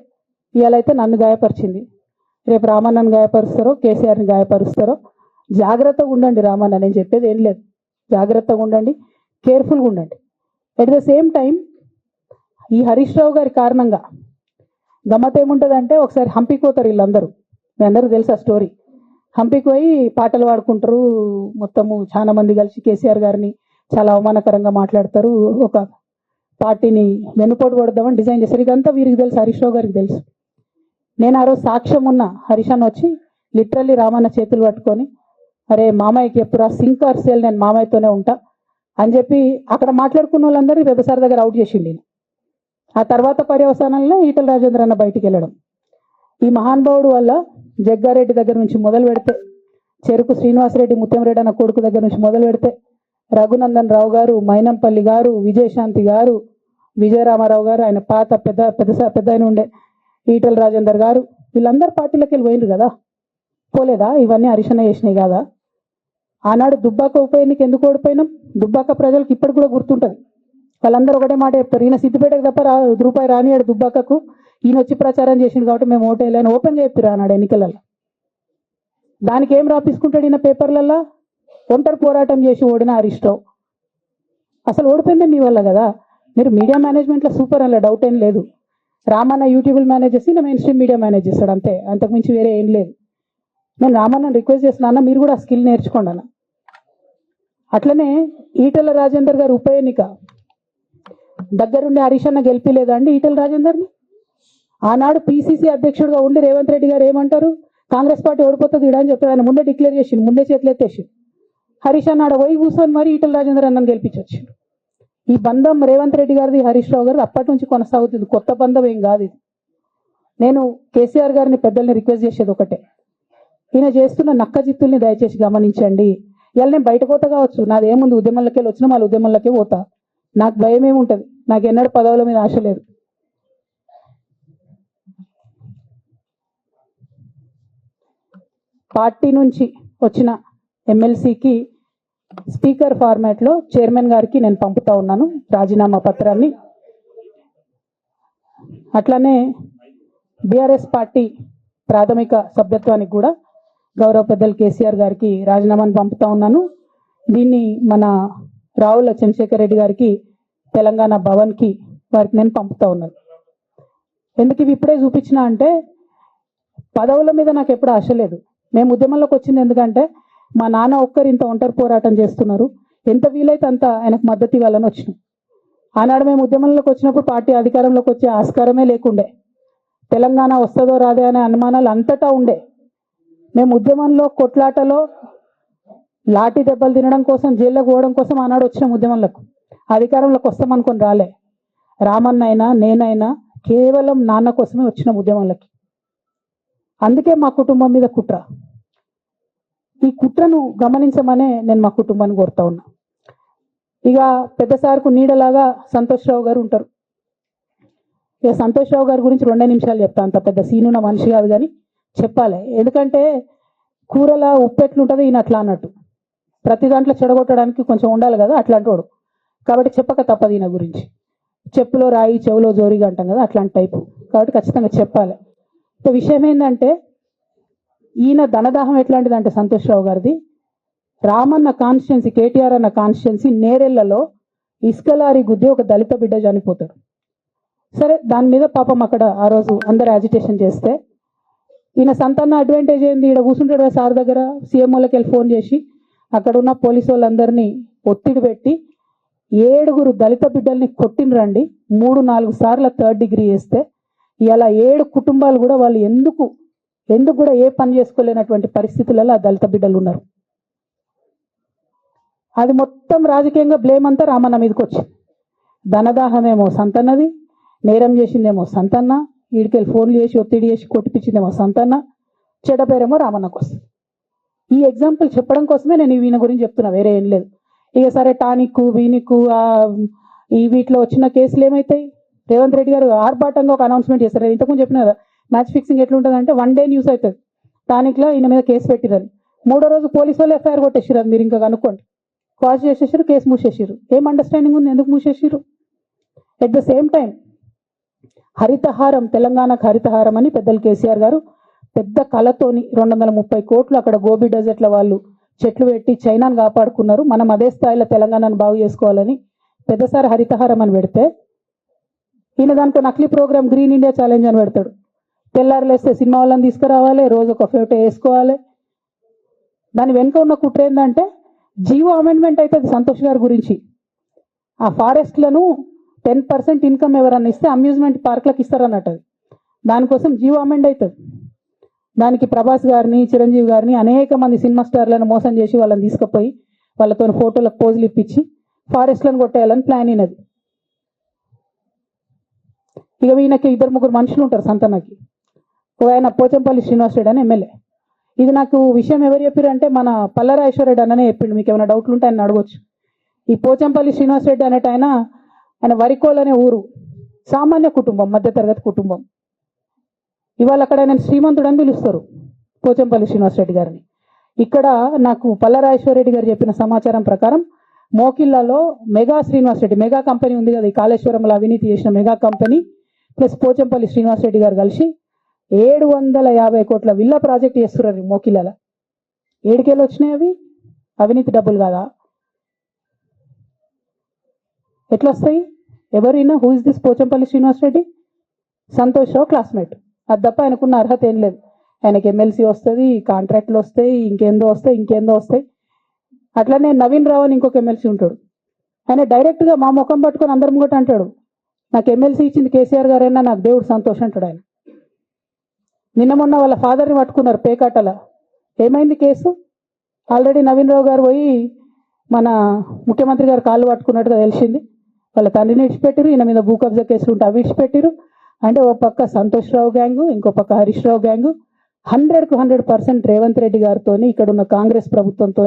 ఇవాళైతే నన్ను గాయపరిచింది, రేపు రామన్నను గాయపరుస్తారో కేసీఆర్ని గాయపరుస్తారో. జాగ్రత్తగా ఉండండి రామన్న, నేను చెప్పేది ఏం లేదు, జాగ్రత్తగా ఉండండి, కేర్ఫుల్గా ఉండండి. అట్ ద సేమ్ టైం ఈ హరీష్ రావు గారి కారణంగా గమ్మత్ ఏముంటుందంటే, ఒకసారి హంపికి పోతారు వీళ్ళందరూ, మీ అందరూ తెలుసు ఆ స్టోరీ. హంపికి పోయి పాటలు పాడుకుంటారు, మొత్తము చాలా మంది కలిసి కేసీఆర్ గారిని చాలా అవమానకరంగా మాట్లాడతారు, ఒక పార్టీని వెన్నుపోటు కొడదామని డిజైన్ చేశారు. ఇదంతా వీరికి తెలుసు, హరీష్ రావు గారికి తెలుసు. నేను ఆ రోజు సాక్ష్యం ఉన్న హరీష్ అన్న వచ్చి లిటరల్లీ రామన్న చేతులు పట్టుకొని, అరే మామయ్యకి ఎప్పుడా సింక్ ఆర్ సేల్, నేను మామయ్యతోనే ఉంటా అని చెప్పి అక్కడ మాట్లాడుకున్న వాళ్ళందరూ వెబసార్ దగ్గర అవుట్ చేసిండి. ఆ తర్వాత పర్యవసానంలో ఈటల రాజేంద్ర అన్న బయటికి వెళ్ళడం. ఈ మహానుభావుడు వల్ల జగ్గారెడ్డి దగ్గర నుంచి మొదలు పెడితే, చెరుకు శ్రీనివాసరెడ్డి ముత్యంరెడ్డి అన్న కొడుకు దగ్గర నుంచి మొదలు పెడితే, రఘునందన్ రావు గారు, మైనంపల్లి గారు, విజయశాంతి గారు, విజయరామారావు గారు, ఆయన పాత పెద్ద ఆయన ఉండే ఈటల రాజేందర్ గారు, వీళ్ళందరూ పార్టీలోకి వెళ్ళి పోయిండ్రు కదా, పోలేదా? ఇవన్నీ హరిషణ చేసినాయి కదా. ఆనాడు దుబ్బాక ఉప ఎన్నిక ఎందుకు ఓడిపోయినాం? దుబ్బాక ప్రజలకు ఇప్పటికి కూడా గుర్తుంటుంది. వాళ్ళందరూ ఒకటే మాట చెప్తారు, ఈయన సిద్దిపేటకు తప్ప రూపాయి రానియాడు దుబ్బాకకు, ఈయన వచ్చి ప్రచారం చేసిండు కాబట్టి మేము ఓటేయాలని ఓపెన్గా చెప్పారు ఆనాడు ఎన్నికలలో. దానికి ఏం రాపించుకుంటాడు ఈయన పేపర్లలో? ఒంటరి పోరాటం చేసి ఓడిన హరీష్ రావు. అసలు ఓడిపోయిందే మీ వల్ల కదా. మీరు మీడియా మేనేజ్మెంట్లో సూపర్, అలా డౌట్ ఏం లేదు. రామన్న యూట్యూబ్లు మేనేజ్ చేసి నా మెయిన్ స్ట్రీమ్ మీడియా మేనేజ్ చేస్తాడు, అంతే, అంతకుమించి వేరే ఏం లేదు. నేను రామన్నని రిక్వెస్ట్ చేస్తున్నా, మీరు కూడా ఆ స్కిల్ నేర్చుకోండి అన్న. అట్లనే ఈటల రాజేందర్ గారు ఉప ఎన్నిక దగ్గరుండి హరీష్ అన్న గెలిపిలేదా అండి ఈటల రాజేందర్ని? ఆనాడు పిసిసి అధ్యక్షుడిగా ఉండి రేవంత్ రెడ్డి గారు ఏమంటారు, కాంగ్రెస్ పార్టీ ఓడిపోతుంది ఇడా అని చెప్తారు. ఆయన ముందే డిక్లేర్ చేసిండు, ముందే చేతులు ఎత్తేసి హరీష్ అన్నాడు పోయి కూర్చొని మరి ఈటల రాజేందర్ అన్నని గెలిపించవచ్చు. ఈ బంధం రేవంత్ రెడ్డి గారిది హరీష్ రావు గారు అప్పటి నుంచి కొనసాగుతుంది, కొత్త బంధం ఏం కాదు ఇది. నేను కేసీఆర్ గారిని పెద్దల్ని రిక్వెస్ట్ చేసేది ఒకటే, ఈయన చేస్తున్న నక్క జిత్తుల్ని దయచేసి గమనించండి. ఇలా నేను బయట పోతా కావచ్చు, నాది ఏముంది, ఉద్యమంలోకి వెళ్ళి వచ్చినా వాళ్ళ ఉద్యమంలోకే పోతా, నాకు భయం ఏముంటుంది, నాకు ఎన్నడూ పదవుల మీద ఆశ లేదు. పార్టీ నుంచి వచ్చిన ఎమ్మెల్సీకి స్పీకర్ ఫార్మాట్లో చైర్మన్ గారికి నేను పంపుతా ఉన్నాను రాజీనామా పత్రాన్ని. అట్లానే బీఆర్ఎస్ పార్టీ ప్రాథమిక సభ్యత్వానికి కూడా గౌరవ పెద్దలు కేసీఆర్ గారికి రాజీనామాను పంపుతా ఉన్నాను. దీన్ని మన రావుల చంద్రశేఖర్ రెడ్డి గారికి తెలంగాణ భవన్కి వారికి నేను పంపుతా ఉన్నాను. ఎందుకు ఇవి ఇప్పుడే చూపించిన అంటే, పదవుల మీద నాకు ఎప్పుడు ఆశ లేదు. మేము ఉద్యమంలోకి వచ్చింది ఎందుకంటే మా నాన్న ఒక్కరు ఇంత ఒంటరి పోరాటం చేస్తున్నారు, ఎంత వీలైతే అంత ఆయనకు మద్దతు ఇవ్వాలని వచ్చినాం. ఆనాడు మేము ఉద్యమంలోకి వచ్చినప్పుడు పార్టీ అధికారంలోకి వచ్చే ఆస్కారమే లేకుండే, తెలంగాణ వస్తుందో రాదే అనే అనుమానాలు అంతటా ఉండే. మేము ఉద్యమంలో కొట్లాటలో లాఠీ దెబ్బలు తినడం కోసం, జైల్లోకి పోవడం కోసం ఆనాడు వచ్చినాం ఉద్యమంలోకి. అధికారంలోకి వస్తామనుకొని రాలే. రామన్న అయినా నేనైనా కేవలం నాన్న కోసమే వచ్చినాం ఉద్యమంలోకి. అందుకే మా కుటుంబం మీద కుట్ర. ఈ కుట్రను గమనించమనే నేను మా కుటుంబాన్ని కోరుతా ఉన్నా. ఇక పెద్ద సార్కు నీడలాగా సంతోష్ రావు గారు ఉంటారు. ఇక సంతోష్ రావు గారి గురించి 2 నిమిషాలు చెప్తా, అంత పెద్ద సీనున్న మనిషి కాదు కానీ చెప్పాలి. ఎందుకంటే కూరల ఉప్పు ఎట్లుంటుంది ఈయన అట్లా అన్నట్టు, ప్రతి దాంట్లో చెడగొట్టడానికి కొంచెం ఉండాలి కదా, అట్లాంటి వాడు. కాబట్టి చెప్పక తప్పదు ఈయన గురించి. చెప్పులో రాయి చెవులో జోరిగా అంటాం కదా, అట్లాంటి టైపు. కాబట్టి ఖచ్చితంగా చెప్పాలి. విషయం ఏంటంటే, ఈయన ధనదాహం ఎట్లాంటిదంటే సంతోష్ రావు గారిది, రామన్న కాన్స్టిట్యున్సీ, కేటీఆర్ అన్న కాన్స్టిట్యున్సీ నేరెళ్లలో ఇసుకలారి గుద్ది ఒక దళిత బిడ్డ చనిపోతాడు. సరే, దాని మీద పాపం అక్కడ ఆ రోజు అందరు యాజిటేషన్ చేస్తే, ఈయన సంతాన అడ్వాంటేజ్ ఏంది, ఈడ కూర్చుంటాడు కదా సార్ దగ్గర, సీఎంఓలకి వెళ్ళి ఫోన్ చేసి అక్కడ ఉన్న పోలీసు వాళ్ళందరినీ ఒత్తిడి పెట్టి 7 దళిత బిడ్డల్ని కొట్టినరండి. 3-4 సార్లు 3rd డిగ్రీ వేస్తే ఇలా 7 కుటుంబాలు కూడా వాళ్ళు ఎందుకు కూడా ఏ పని చేసుకోలేనటువంటి పరిస్థితులలో ఆ దళిత బిడ్డలు ఉన్నారు. అది మొత్తం రాజకీయంగా బ్లేమ్ అంతా రామన్న మీదకి వచ్చింది. ధనదాహమేమో సంతన్నది, నేరం చేసిందేమో సంతన్న, వీడికెళ్ళి ఫోన్లు చేసి ఒత్తిడి చేసి కొట్టిపించిందేమో సంతన్న, చెడ్డ పేరేమో రామన్నకు వస్తుంది. ఈ ఎగ్జాంపుల్ చెప్పడం కోసమే నేను ఈయన గురించి చెప్తున్నా, వేరే ఏం లేదు. ఇక సరే టానిక్ వీనిక్ ఈ వీటిలో వచ్చిన కేసులు ఏమవుతాయి? రేవంత్ రెడ్డి గారు ఆర్భాటంగా ఒక అనౌన్స్మెంట్ చేస్తారు. ఇంతకుముందు చెప్పిన కదా మ్యాచ్ ఫిక్సింగ్ ఎట్లుంటుంది అంటే 1 డే న్యూస్ అవుతుంది, టానిక్లో ఈయన మీద కేసు పెట్టిరని. 3వ రోజు పోలీసు వాళ్ళు ఎఫ్ఐఆర్ కొట్టేసారు. అది మీరు ఇంకా కనుక్కోండి. కాజ్ చేసేసారు, కేసు మూసేసారు. ఏం అండర్స్టాండింగ్ ఉంది? ఎందుకు మూసేసారు? At the same time Harithaharam, తెలంగాణకు హరితహారం అని పెద్దలు కేసీఆర్ గారు పెద్ద కళతోని 230 కోట్లు అక్కడ గోబీ డెజర్ట్ల వాళ్ళు చెట్లు పెట్టి చైనాను కాపాడుకున్నారు. మనం అదే స్థాయిలో తెలంగాణను బాగు చేసుకోవాలని పెద్దసారి హరితహారం అని పెడితే, ఈయన దానికి నకిలీ ప్రోగ్రామ్ గ్రీన్ ఇండియా ఛాలెంజ్ అని పెడతాడు. తెల్లారులేస్తే సినిమా వాళ్ళని తీసుకురావాలి, రోజు ఒక ఫోటో వేసుకోవాలి. దాని వెనుక ఉన్న కుట్ర ఏంటంటే జీవో అమెండ్మెంట్ అవుతుంది సంతోష్ గారి గురించి. ఆ ఫారెస్ట్లను 10% ఇన్కమ్ ఎవరన్నా ఇస్తే అమ్యూజ్మెంట్ పార్క్లకు ఇస్తారన్నట్టు. దానికోసం జీవో అమెండ్ అవుతుంది. దానికి ప్రభాస్ గారిని, చిరంజీవి గారిని, అనేక మంది సినిమా స్టార్లను మోసం చేసి వాళ్ళని తీసుకుపోయి వాళ్ళతో ఫోటోలకు పోజులు ఇప్పించి ఫారెస్ట్లను కొట్టేయాలని ప్లాన్ అయినది. ఇక ఈయనకి 2-3 మనుషులు ఉంటారు సంతనకి. ఆయన పోచంపల్లి శ్రీనివాస్ రెడ్డి అని ఎమ్మెల్యే. ఇది నాకు విషయం ఎవరు చెప్పారు అంటే మన పల్లరాజేశ్వర రెడ్డి అన్ననే చెప్పిండు. మీకు ఏమైనా డౌట్లు ఉంటే ఆయన అడగొచ్చు. ఈ పోచంపల్లి శ్రీనివాస్ రెడ్డి అనేట ఆయన వరికోల్ అనే ఊరు, సామాన్య కుటుంబం, మధ్యతరగతి కుటుంబం. ఇవాళ అక్కడ ఆయన శ్రీమంతుడు అని పిలుస్తారు పోచంపల్లి శ్రీనివాస్ రెడ్డి గారిని. ఇక్కడ నాకు పల్లరాజేశ్వర రెడ్డి గారు చెప్పిన సమాచారం ప్రకారం మోకిల్లాలో mega Srinivas Reddy, mega company ఉంది కదా, ఈ కాళేశ్వరంలో అవినీతి చేసిన mega company plus Pochampally Srinivas Reddy garu కలిసి 750 కోట్ల విల్లా ప్రాజెక్ట్ చేస్తున్నారు మోకిల్లాల. ఏడుకేళ్ళు వచ్చినాయి అవి? అవినీతి డబ్బులు కాదా? ఎట్లా వస్తాయి? ఎవరైనా who is this Pochampally Srinivas Reddy? Santosh Rao classmate. అది తప్ప ఆయనకున్న అర్హత ఏం లేదు. ఆయనకి ఎమ్మెల్సీ వస్తుంది, కాంట్రాక్ట్లు వస్తాయి, ఇంకేందో వస్తాయి. అట్లనే నవీన్ రావు అని ఇంకొక ఎమ్మెల్సీ ఉంటాడు. ఆయన డైరెక్ట్గా మా ముఖం పట్టుకొని అందరి ముంగట అంటాడు, నాకు ఎమ్మెల్సీ ఇచ్చింది కేసీఆర్ గారైనా నాకు దేవుడు సంతోషం అంటాడు ఆయన. నిన్న మొన్న వాళ్ళ ఫాదర్ని పట్టుకున్నారు పేకాటల. ఏమైంది కేసు? ఆల్రెడీ నవీన్ రావు గారు పోయి మన ముఖ్యమంత్రి గారు కాళ్ళు పట్టుకున్నట్టుగా తెలిసింది. వాళ్ళ తండ్రిని విడిచిపెట్టిరు, ఈయన మీద భూ కబ్జా కేసులు ఉంటే అవి విడిచిపెట్టిరు. అంటే ఓ పక్క సంతోష్ రావు గ్యాంగు, ఇంకో పక్క హరీష్ రావు గ్యాంగు 100కు 100% రేవంత్ రెడ్డి గారితో, ఇక్కడ ఉన్న కాంగ్రెస్ ప్రభుత్వంతో,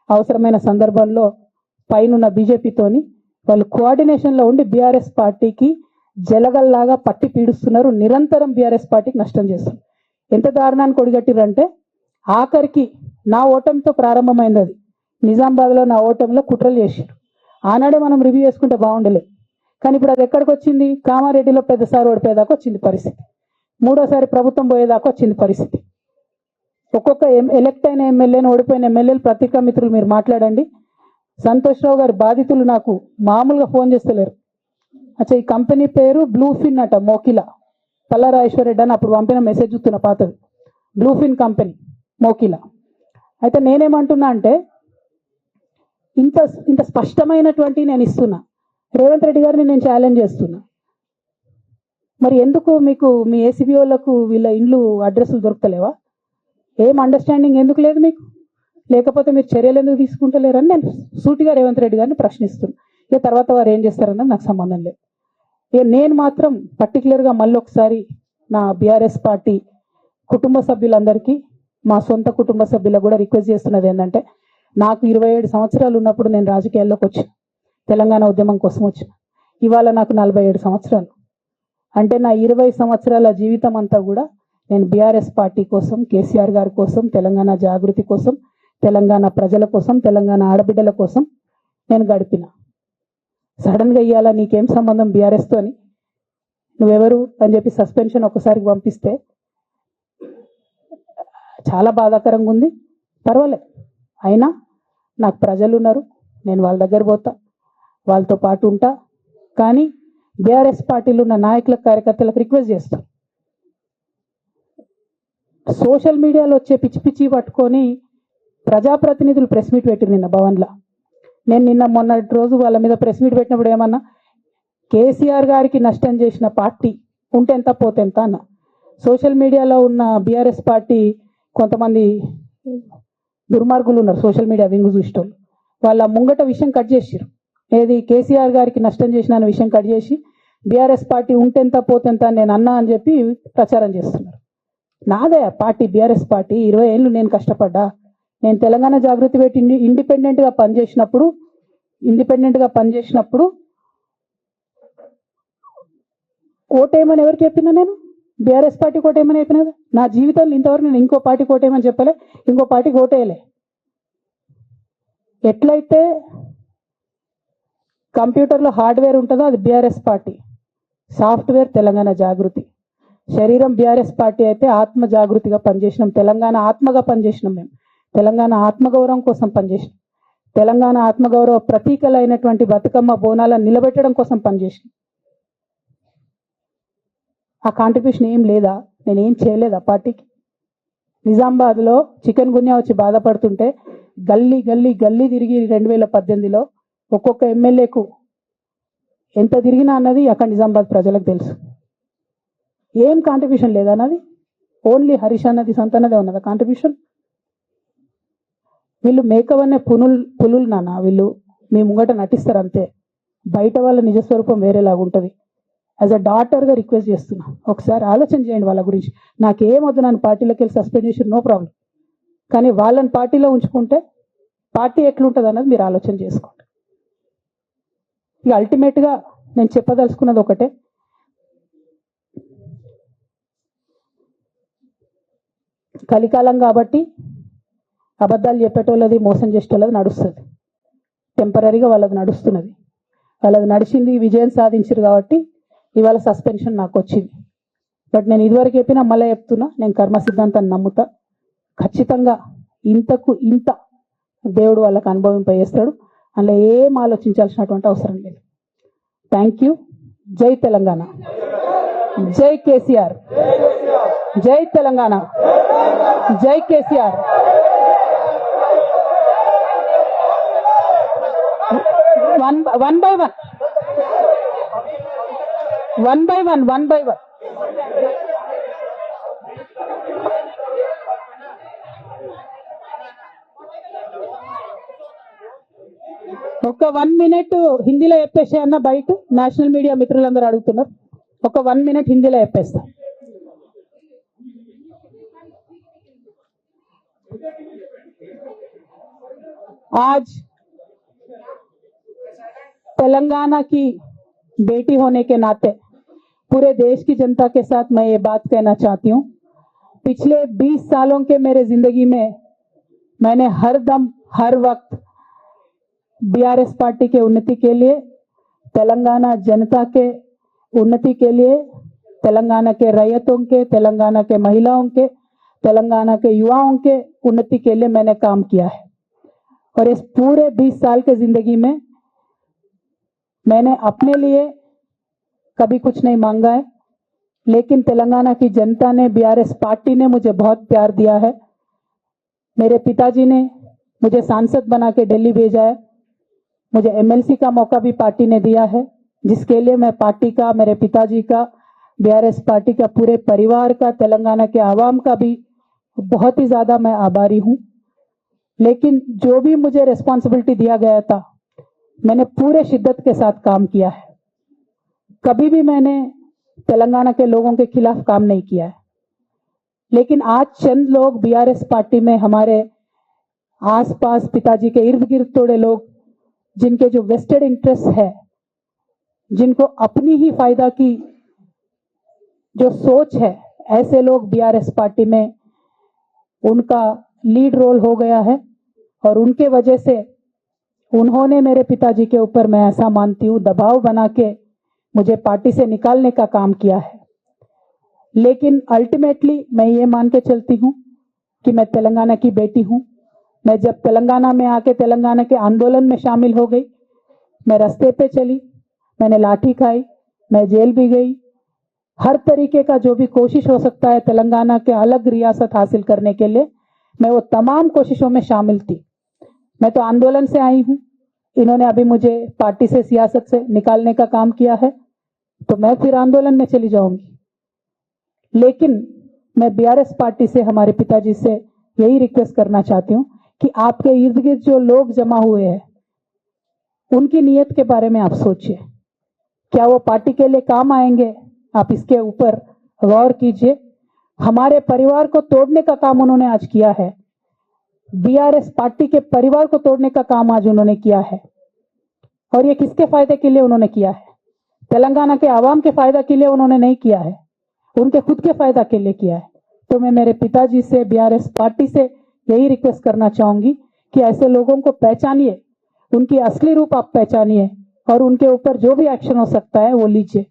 అవసరమైన సందర్భంలో పైన బీజేపీతోని వాళ్ళు కోఆర్డినేషన్లో ఉండి బీఆర్ఎస్ పార్టీకి జలగల్లాగా పట్టి పీడుస్తున్నారు. నిరంతరం బీఆర్ఎస్ పార్టీకి నష్టం చేస్తారు. ఎంత దారుణానికి ఒడిగట్టిరంటే ఆఖరికి నా ఓటమితో ప్రారంభమైంది అది. నిజామాబాద్లో నా ఓటమిలో కుట్రలు చేశారు. ఆనాడే మనం రివ్యూ చేసుకుంటే బాగుండలేదు. కానీ ఇప్పుడు అది ఎక్కడికి వచ్చింది? కామారెడ్డిలో పెద్దసారి ఓడిపోయేదాకా వచ్చింది పరిస్థితి. 3వసారి ప్రభుత్వం పోయేదాకా వచ్చింది పరిస్థితి. ఒక్కొక్క ఎలక్ట్ అయిన ఎమ్మెల్యేను, ఓడిపోయిన ఎమ్మెల్యేలు పత్రికా మిత్రులు మీరు మాట్లాడండి. సంతోష్ రావు గారి బాధితులు నాకు మామూలుగా ఫోన్ చేస్తలేరు. అచ్చా, ఈ కంపెనీ పేరు బ్లూఫిన్ అట, మోకిలా. పల్లారాజేశ్వర రెడ్డి అని అప్పుడు పంపిన మెసేజ్ చూస్తున్న పాతది, బ్లూఫిన్ కంపెనీ మోకిలా. అయితే నేనేమంటున్నా అంటే ఇంత స్పష్టమైనటువంటి నేను ఇస్తున్నా, రేవంత్ రెడ్డి గారిని నేను ఛాలెంజ్ చేస్తున్నా. మరి ఎందుకు మీకు మీ ఏసీబీ వాళ్ళకు వీళ్ళ ఇండ్లు అడ్రస్లు దొరుకుతలేవా? ఏం అండర్స్టాండింగ్ ఎందుకు లేదు మీకు? లేకపోతే మీరు చర్యలు ఎందుకు తీసుకుంటలేరని నేను సూటిగా రేవంత్ రెడ్డి గారిని ప్రశ్నిస్తున్నా. ఇక తర్వాత వారు ఏం చేస్తారన్నది నాకు సంబంధం లేదు. ఇక నేను మాత్రం పర్టికులర్గా మళ్ళీ ఒకసారి నా బీఆర్ఎస్ పార్టీ కుటుంబ సభ్యులందరికీ, మా సొంత కుటుంబ సభ్యులకు కూడా రిక్వెస్ట్ చేస్తున్నది ఏంటంటే, నాకు 27 సంవత్సరాలు ఉన్నప్పుడు నేను రాజకీయాల్లోకి వచ్చి తెలంగాణ ఉద్యమం కోసం వచ్చిన. ఇవాళ నాకు 47 సంవత్సరాలు. అంటే నా 20 సంవత్సరాల జీవితం అంతా కూడా నేను బీఆర్ఎస్ పార్టీ కోసం, కేసీఆర్ గారి కోసం, తెలంగాణ జాగృతి కోసం, తెలంగాణ ప్రజల కోసం, తెలంగాణ ఆడబిడ్డల కోసం నేను గడిపిన. సడన్గా ఇవాళ నీకేం సంబంధం బీఆర్ఎస్తో అని, నువ్వెవరు అని చెప్పి సస్పెన్షన్ ఒకసారికి పంపిస్తే చాలా బాధాకరంగా ఉంది. పర్వాలేదు, అయినా నాకు ప్రజలు ఉన్నారు, నేను వాళ్ళ దగ్గర పోతా, వాళ్ళతో పాటు ఉంటా. కానీ బీఆర్ఎస్ పార్టీలో ఉన్న నాయకులకు, కార్యకర్తలకు రిక్వెస్ట్ చేస్తాను, సోషల్ మీడియాలో వచ్చే పిచ్చి పిచ్చి పట్టుకొని ప్రజాప్రతినిధులు ప్రెస్ మీట్ పెట్టిరు నిన్న భవన్లో. నేను నిన్న మొన్నటి రోజు వాళ్ళ మీద ప్రెస్ మీట్ పెట్టినప్పుడు ఏమన్నా, కేసీఆర్ గారికి నష్టం చేసిన పార్టీ ఉంటే ఎంత పోతే ఎంత అన్న. సోషల్ మీడియాలో ఉన్న బీఆర్ఎస్ పార్టీ కొంతమంది దుర్మార్గులు ఉన్నారు, సోషల్ మీడియా వింగు చూసేటోళ్ళు. వాళ్ళ ముంగట విషయం కట్ చేసిరు. ఏది కేసీఆర్ గారికి నష్టం చేసిన అనే విషయం కట్ చేసి బీఆర్ఎస్ పార్టీ ఉంటెంత పోతెంత నేను అన్నా అని చెప్పి ప్రచారం చేస్తున్నారు. నాదే పార్టీ బీఆర్ఎస్ పార్టీ, 20 ఏళ్ళు నేను కష్టపడ్డా, నేను తెలంగాణ జాగృతి పెట్టి ఇండిపెండెంట్ గా పనిచేసినప్పుడు ఓటేయమని ఎవరికి చెప్పినా నేను బీఆర్ఎస్ పార్టీకి ఓటేయమని చెప్పినా నా జీవితంలో ఇంతవరకు నేను ఇంకో పార్టీకి ఓటేయమని చెప్పలే, ఇంకో పార్టీకి ఓటేయలే. ఎట్లయితే కంప్యూటర్లో హార్డ్వేర్ ఉంటుందో అది బీఆర్ఎస్ పార్టీ, సాఫ్ట్వేర్ తెలంగాణ జాగృతి. శరీరం బీఆర్ఎస్ పార్టీ అయితే ఆత్మ జాగృతిగా పనిచేసినాం, తెలంగాణ ఆత్మగా పనిచేసినాం. మేము తెలంగాణ ఆత్మగౌరవం కోసం పనిచేసినాం, తెలంగాణ ఆత్మగౌరవ ప్రతీకలైనటువంటి బతుకమ్మ బోనాలను నిలబెట్టడం కోసం పనిచేసినాం. ఆ కాంట్రిబ్యూషన్ ఏం లేదా? నేనేం చేయలేదు ఆ పార్టీకి. నిజామాబాద్లో చికెన్ గున్యా వచ్చి బాధపడుతుంటే గల్లీ గల్లీ గల్లీ తిరిగి 2018లో ఒక్కొక్క ఎమ్మెల్యేకు ఎంత తిరిగినా అన్నది అక్కడ నిజామాబాద్ ప్రజలకు తెలుసు. ఏం కాంట్రిబ్యూషన్ లేదన్నది, ఓన్లీ హరీష్ అన్నది సంతనదే ఉన్నదా కాంట్రిబ్యూషన్? వీళ్ళు మేకవన్నే పులులు నాన్న, వీళ్ళు మీ ముంగట నటిస్తారు అంతే, బయట వాళ్ళ నిజస్వరూపం వేరేలాగా ఉంటుంది. యాజ్ అ డాటర్గా రిక్వెస్ట్ చేస్తున్నా, ఒకసారి ఆలోచన చేయండి వాళ్ళ గురించి. నాకేమొద్దు, నన్ను పార్టీలోకి వెళ్ళి సస్పెండ్ చేసి నో ప్రాబ్లం, కానీ వాళ్ళని పార్టీలో ఉంచుకుంటే పార్టీ ఎట్లుంటుంది అన్నది మీరు ఆలోచన చేసుకోండి. ఇక అల్టిమేట్గా నేను చెప్పదలుచుకున్నది ఒకటే, కలికాలం కాబట్టి అబద్ధాలు చెప్పేటోళ్ళది మోసం చేసేటోళ్ళది నడుస్తుంది, టెంపరీగా వాళ్ళది నడుస్తున్నది. వాళ్ళది నడిచింది, విజయం సాధించారు కాబట్టి ఇవాళ సస్పెన్షన్ నాకు వచ్చింది. బట్ నేను ఇదివరకు చెప్పినా మళ్ళీ చెప్తున్నా, నేను కర్మ సిద్ధాంతాన్ని నమ్ముతా. ఖచ్చితంగా ఇంతకు ఇంత దేవుడు వాళ్ళకి అనుభవింపజేస్తాడు, అందులో ఏం ఆలోచించాల్సినటువంటి అవసరం లేదు. Thank you. జై తెలంగాణ, జై కేసీఆర్, జై తెలంగాణ, జై కేసీఆర్. One by one. ఒక 1 minute హిందీలో చెప్పేసి అన్న, బయట నేషనల్ మీడియా మిత్రులందరూ అడుగుతున్నారు, ఒక 1 minute హిందీలో చెప్పేస్తా. आज तेलंगाना की बेटी होने के नाते पूरे देश की जनता के साथ मैं ये बात कहना चाहती हूँ, पिछले 20 सालों के मेरे जिंदगी में मैंने हर दम हर वक्त बीआरएस पार्टी के उन्नति के लिए, तेलंगाना जनता के उन्नति के लिए, तेलंगाना के रैयतों के, तेलंगाना के महिलाओं के, तेलंगाना के युवाओं के उन्नति के लिए मैंने काम किया है. और इस पूरे 20 साल के जिंदगी में मैंने अपने लिए कभी कुछ नहीं मांगा है, लेकिन तेलंगाना की जनता ने, बीआरएस पार्टी ने मुझे बहुत प्यार दिया है. मेरे पिताजी ने मुझे सांसद बना के दिल्ली भेजा है, मुझे एमएलसी का मौका भी पार्टी ने दिया है, जिसके लिए मैं पार्टी का, मेरे पिताजी का, बीआरएस पार्टी का, पूरे परिवार का, तेलंगाना के आवाम का भी बहुत ही ज्यादा मैं आभारी हूं. लेकिन जो भी मुझे रिस्पॉन्सिबिलिटी दिया गया था, मैंने पूरे शिद्दत के साथ काम किया है. कभी भी मैंने तेलंगाना के लोगों के खिलाफ काम नहीं किया है. लेकिन आज चंद लोग बीआरएस पार्टी में, हमारे आसपास पिताजी के इर्द गिर्द थोड़े लोग, जिनके जो वेस्टेड इंटरेस्ट है, जिनको अपनी ही फायदा की जो सोच है, ऐसे लोग बीआरएस पार्टी में उनका लीड रोल हो गया है. और उनके वजह से उन्होंने मेरे पिताजी के ऊपर, मैं ऐसा मानती हूँ, दबाव बना के मुझे पार्टी से निकालने का काम किया है. लेकिन अल्टीमेटली मैं ये मान के चलती हूँ कि मैं तेलंगाना की बेटी हूँ. मैं जब तेलंगाना में आके तेलंगाना के आंदोलन में शामिल हो गई, मैं रास्ते पे चली, मैंने लाठी खाई, मैं जेल भी गई. हर तरीके का जो भी कोशिश हो सकता है तेलंगाना के अलग रियासत हासिल करने के लिए, मैं वो तमाम कोशिशों में शामिल थी. मैं तो आंदोलन से आई हूँ, इन्होंने अभी मुझे पार्टी से, सियासत से निकालने का काम किया है, तो मैं फिर आंदोलन में चली जाऊंगी. लेकिन मैं बीआरएस पार्टी से, हमारे पिताजी से यही रिक्वेस्ट करना चाहती हूँ कि आपके इर्द गिर्द जो लोग जमा हुए हैं, उनकी नीयत के बारे में आप सोचिए. क्या वो पार्टी के लिए काम आएंगे? आप इसके ऊपर गौर कीजिए. हमारे परिवार को तोड़ने का काम उन्होंने आज किया है. बीआरएस पार्टी के परिवार को तोड़ने का काम आज उन्होंने किया है। और ये किसके फायदे के लिए उन्होंने किया है? तेलंगाना के आवाम के फायदा के लिए उन्होंने नहीं किया है, उनके खुद के फायदा के लिए किया है। तो मैं मेरे पिताजी से, बीआरएस पार्टी से यही रिक्वेस्ट करना चाहूंगी कि ऐसे लोगों को पहचानिए, उनकी असली रूप आप पहचानिए और उनके ऊपर जो भी एक्शन हो सकता है वो लीजिए।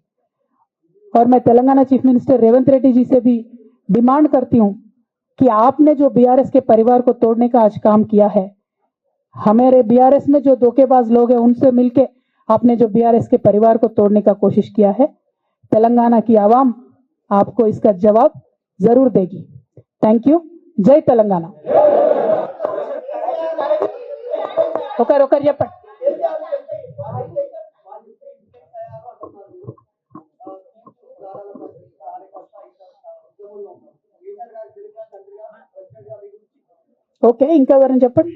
और मैं तेलंगाना चीफ मिनिस्टर रेवंत रेड्डी जी से भी डिमांड करती हूं कि आपने जो बीआरएस के परिवार को तोड़ने का आज काम किया है, हमारे बीआरएस में जो धोखेबाज लोग हैं उनसे मिलके आपने जो बीआरएस के परिवार को तोड़ने का कोशिश किया है, तेलंगाना की आवाम आपको इसका जवाब जरूर देगी। Thank you. जय तेलंगाना। ओकर ఓకే, ఇంకా ఎవరైనా చెప్పండి.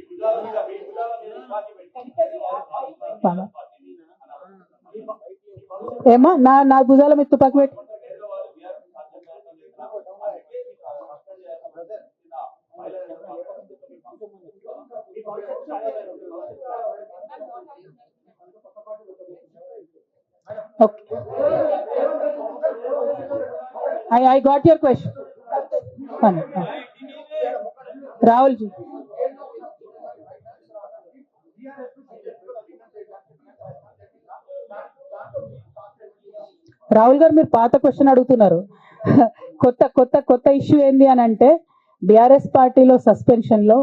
ఏమా నా భుజాల మీద తుపాకి పెట్టి okay. I got your question. Rahul ji. Rahul గారు మీరు పాత క్వశ్చన్ అడుగుతున్నారు. కొత్త ఇష్యూ ఏంది అని అంటే బీఆర్ఎస్ పార్టీలో సస్పెన్షన్ లో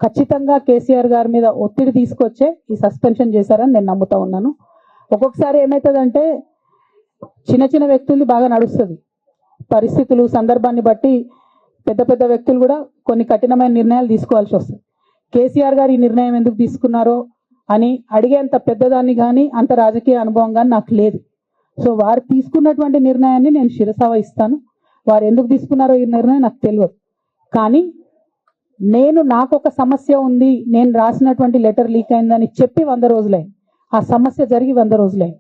ఖచ్చితంగా కేసీఆర్ గారి మీద ఒత్తిడి తీసుకొచ్చే ఈ సస్పెన్షన్ చేశారని నేను నమ్ముతా ఉన్నాను. ఒక్కొక్కసారి ఏమవుతుందంటే చిన్న వ్యక్తులు బాగా నడుస్తుంది, పరిస్థితులు సందర్భాన్ని బట్టి పెద్ద వ్యక్తులు కూడా కొన్ని కఠినమైన నిర్ణయాలు తీసుకోవాల్సి వస్తుంది. కేసీఆర్ గారు ఈ నిర్ణయం ఎందుకు తీసుకున్నారో అని అడిగేంత పెద్దదాన్ని కానీ అంత రాజకీయ అనుభవం కానీ నాకు లేదు. సో వారు తీసుకున్నటువంటి నిర్ణయాన్ని నేను శిరసావహిస్తాను. వారు ఎందుకు తీసుకున్నారో ఈ నిర్ణయం నాకు తెలియదు. కానీ నాకు ఒక సమస్య ఉంది, నేను రాసినటువంటి లెటర్ లీక్ అయిందని చెప్పి 100 రోజులైంది. ఆ సమస్య జరిగి 100 రోజులైంది.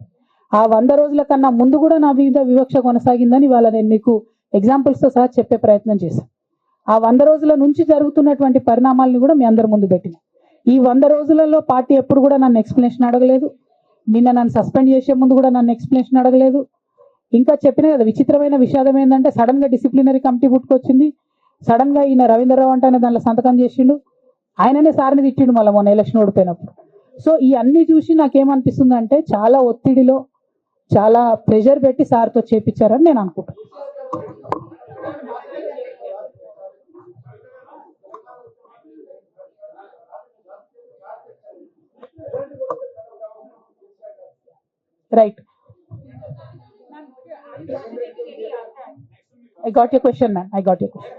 ఆ 100 రోజుల కన్నా ముందు కూడా నా మీద వివక్ష కొనసాగిందని వాళ్ళ నేను మీకు ఎగ్జాంపుల్స్తో సహా చెప్పే ప్రయత్నం చేశాను. ఆ 100 రోజుల నుంచి జరుగుతున్నటువంటి పరిణామాలను కూడా మీ అందరి ముందు పెట్టిన. ఈ 100 రోజులలో పార్టీ ఎప్పుడు కూడా నన్ను ఎక్స్ప్లెనేషన్ అడగలేదు. నిన్న నన్ను సస్పెండ్ చేసే ముందు కూడా నన్ను ఎక్స్ప్లెనేషన్ అడగలేదు. ఇంకా చెప్పిన కదా, విచిత్రమైన విషాదం ఏంటంటే సడన్ గా డిసిప్లినరీ కమిటీ పుట్టుకొచ్చింది. సడన్ గా ఈయన రవీంద్రరావు అంటే దానిలో సంతకం చేసిండు. ఆయననే సార్ని తిట్టిండు మళ్ళీ మొన్న ఎలక్షన్ ఓడిపోయినప్పుడు. సో ఈ అన్ని చూసి నాకేమనిపిస్తుంది అంటే చాలా ఒత్తిడిలో చాలా ప్రెషర్ పెట్టి సార్తో చేపించారని నేను అనుకుంటున్నాను. Right, I got your question, man. I got your question.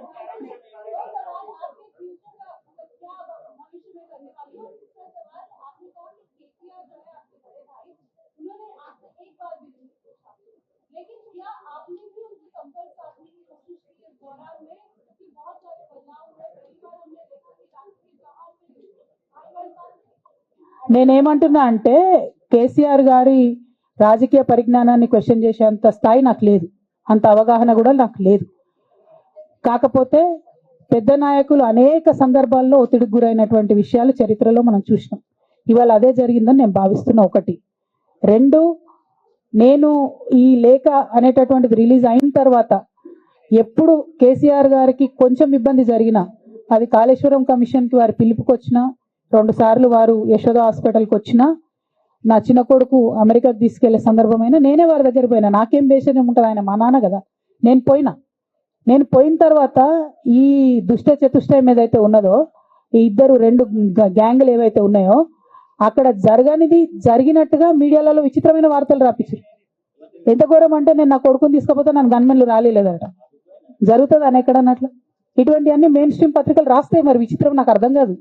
నేనేమంటున్నా అంటే కేసీఆర్ గారి రాజకీయ పరిజ్ఞానాన్ని క్వశ్చన్ చేసేంత స్థాయి నాకు లేదు, అంత అవగాహన కూడా నాకు లేదు. కాకపోతే పెద్ద నాయకులు అనేక సందర్భాల్లో ఒత్తిడికి గురైనటువంటి విషయాలు చరిత్రలో మనం చూసినాం. ఇవాళ అదే జరిగిందని నేను భావిస్తున్నా. 1. 2, నేను ఈ లేఖ అనేటటువంటిది రిలీజ్ అయిన తర్వాత ఎప్పుడు కేసీఆర్ గారికి కొంచెం ఇబ్బంది జరిగినా, అది కాళేశ్వరం కమిషన్కి వారి పిలుపుకొచ్చినా, 2 సార్లు వారు యశోద హాస్పిటల్కి వచ్చినా, నా చిన్న కొడుకు అమెరికాకు తీసుకెళ్లే సందర్భమైనా నేనే వారి దగ్గర పోయినా. నాకేం బేషణం ఉంటుంది, ఆయన మా నాన్న కదా. నేను పోయిన తర్వాత ఈ దుష్ట చతుష్టయం ఏదైతే ఉన్నదో, ఈ 2 గ్యాంగులు ఏవైతే ఉన్నాయో అక్కడ జరగనిది జరిగినట్టుగా మీడియాలలో విచిత్రమైన వార్తలు రాపించారు. ఎంత ఘోరం అంటే నేను నా కొడుకుని తీసుకపోతే నన్ను గన్మెన్లు రాలేదట. జరుగుతుంది అని ఎక్కడన్నట్లు ఇటువంటి అన్ని మెయిన్ స్ట్రీమ్ పత్రికలు రాస్తాయి. మరి విచిత్రం నాకు అర్థం కాదు.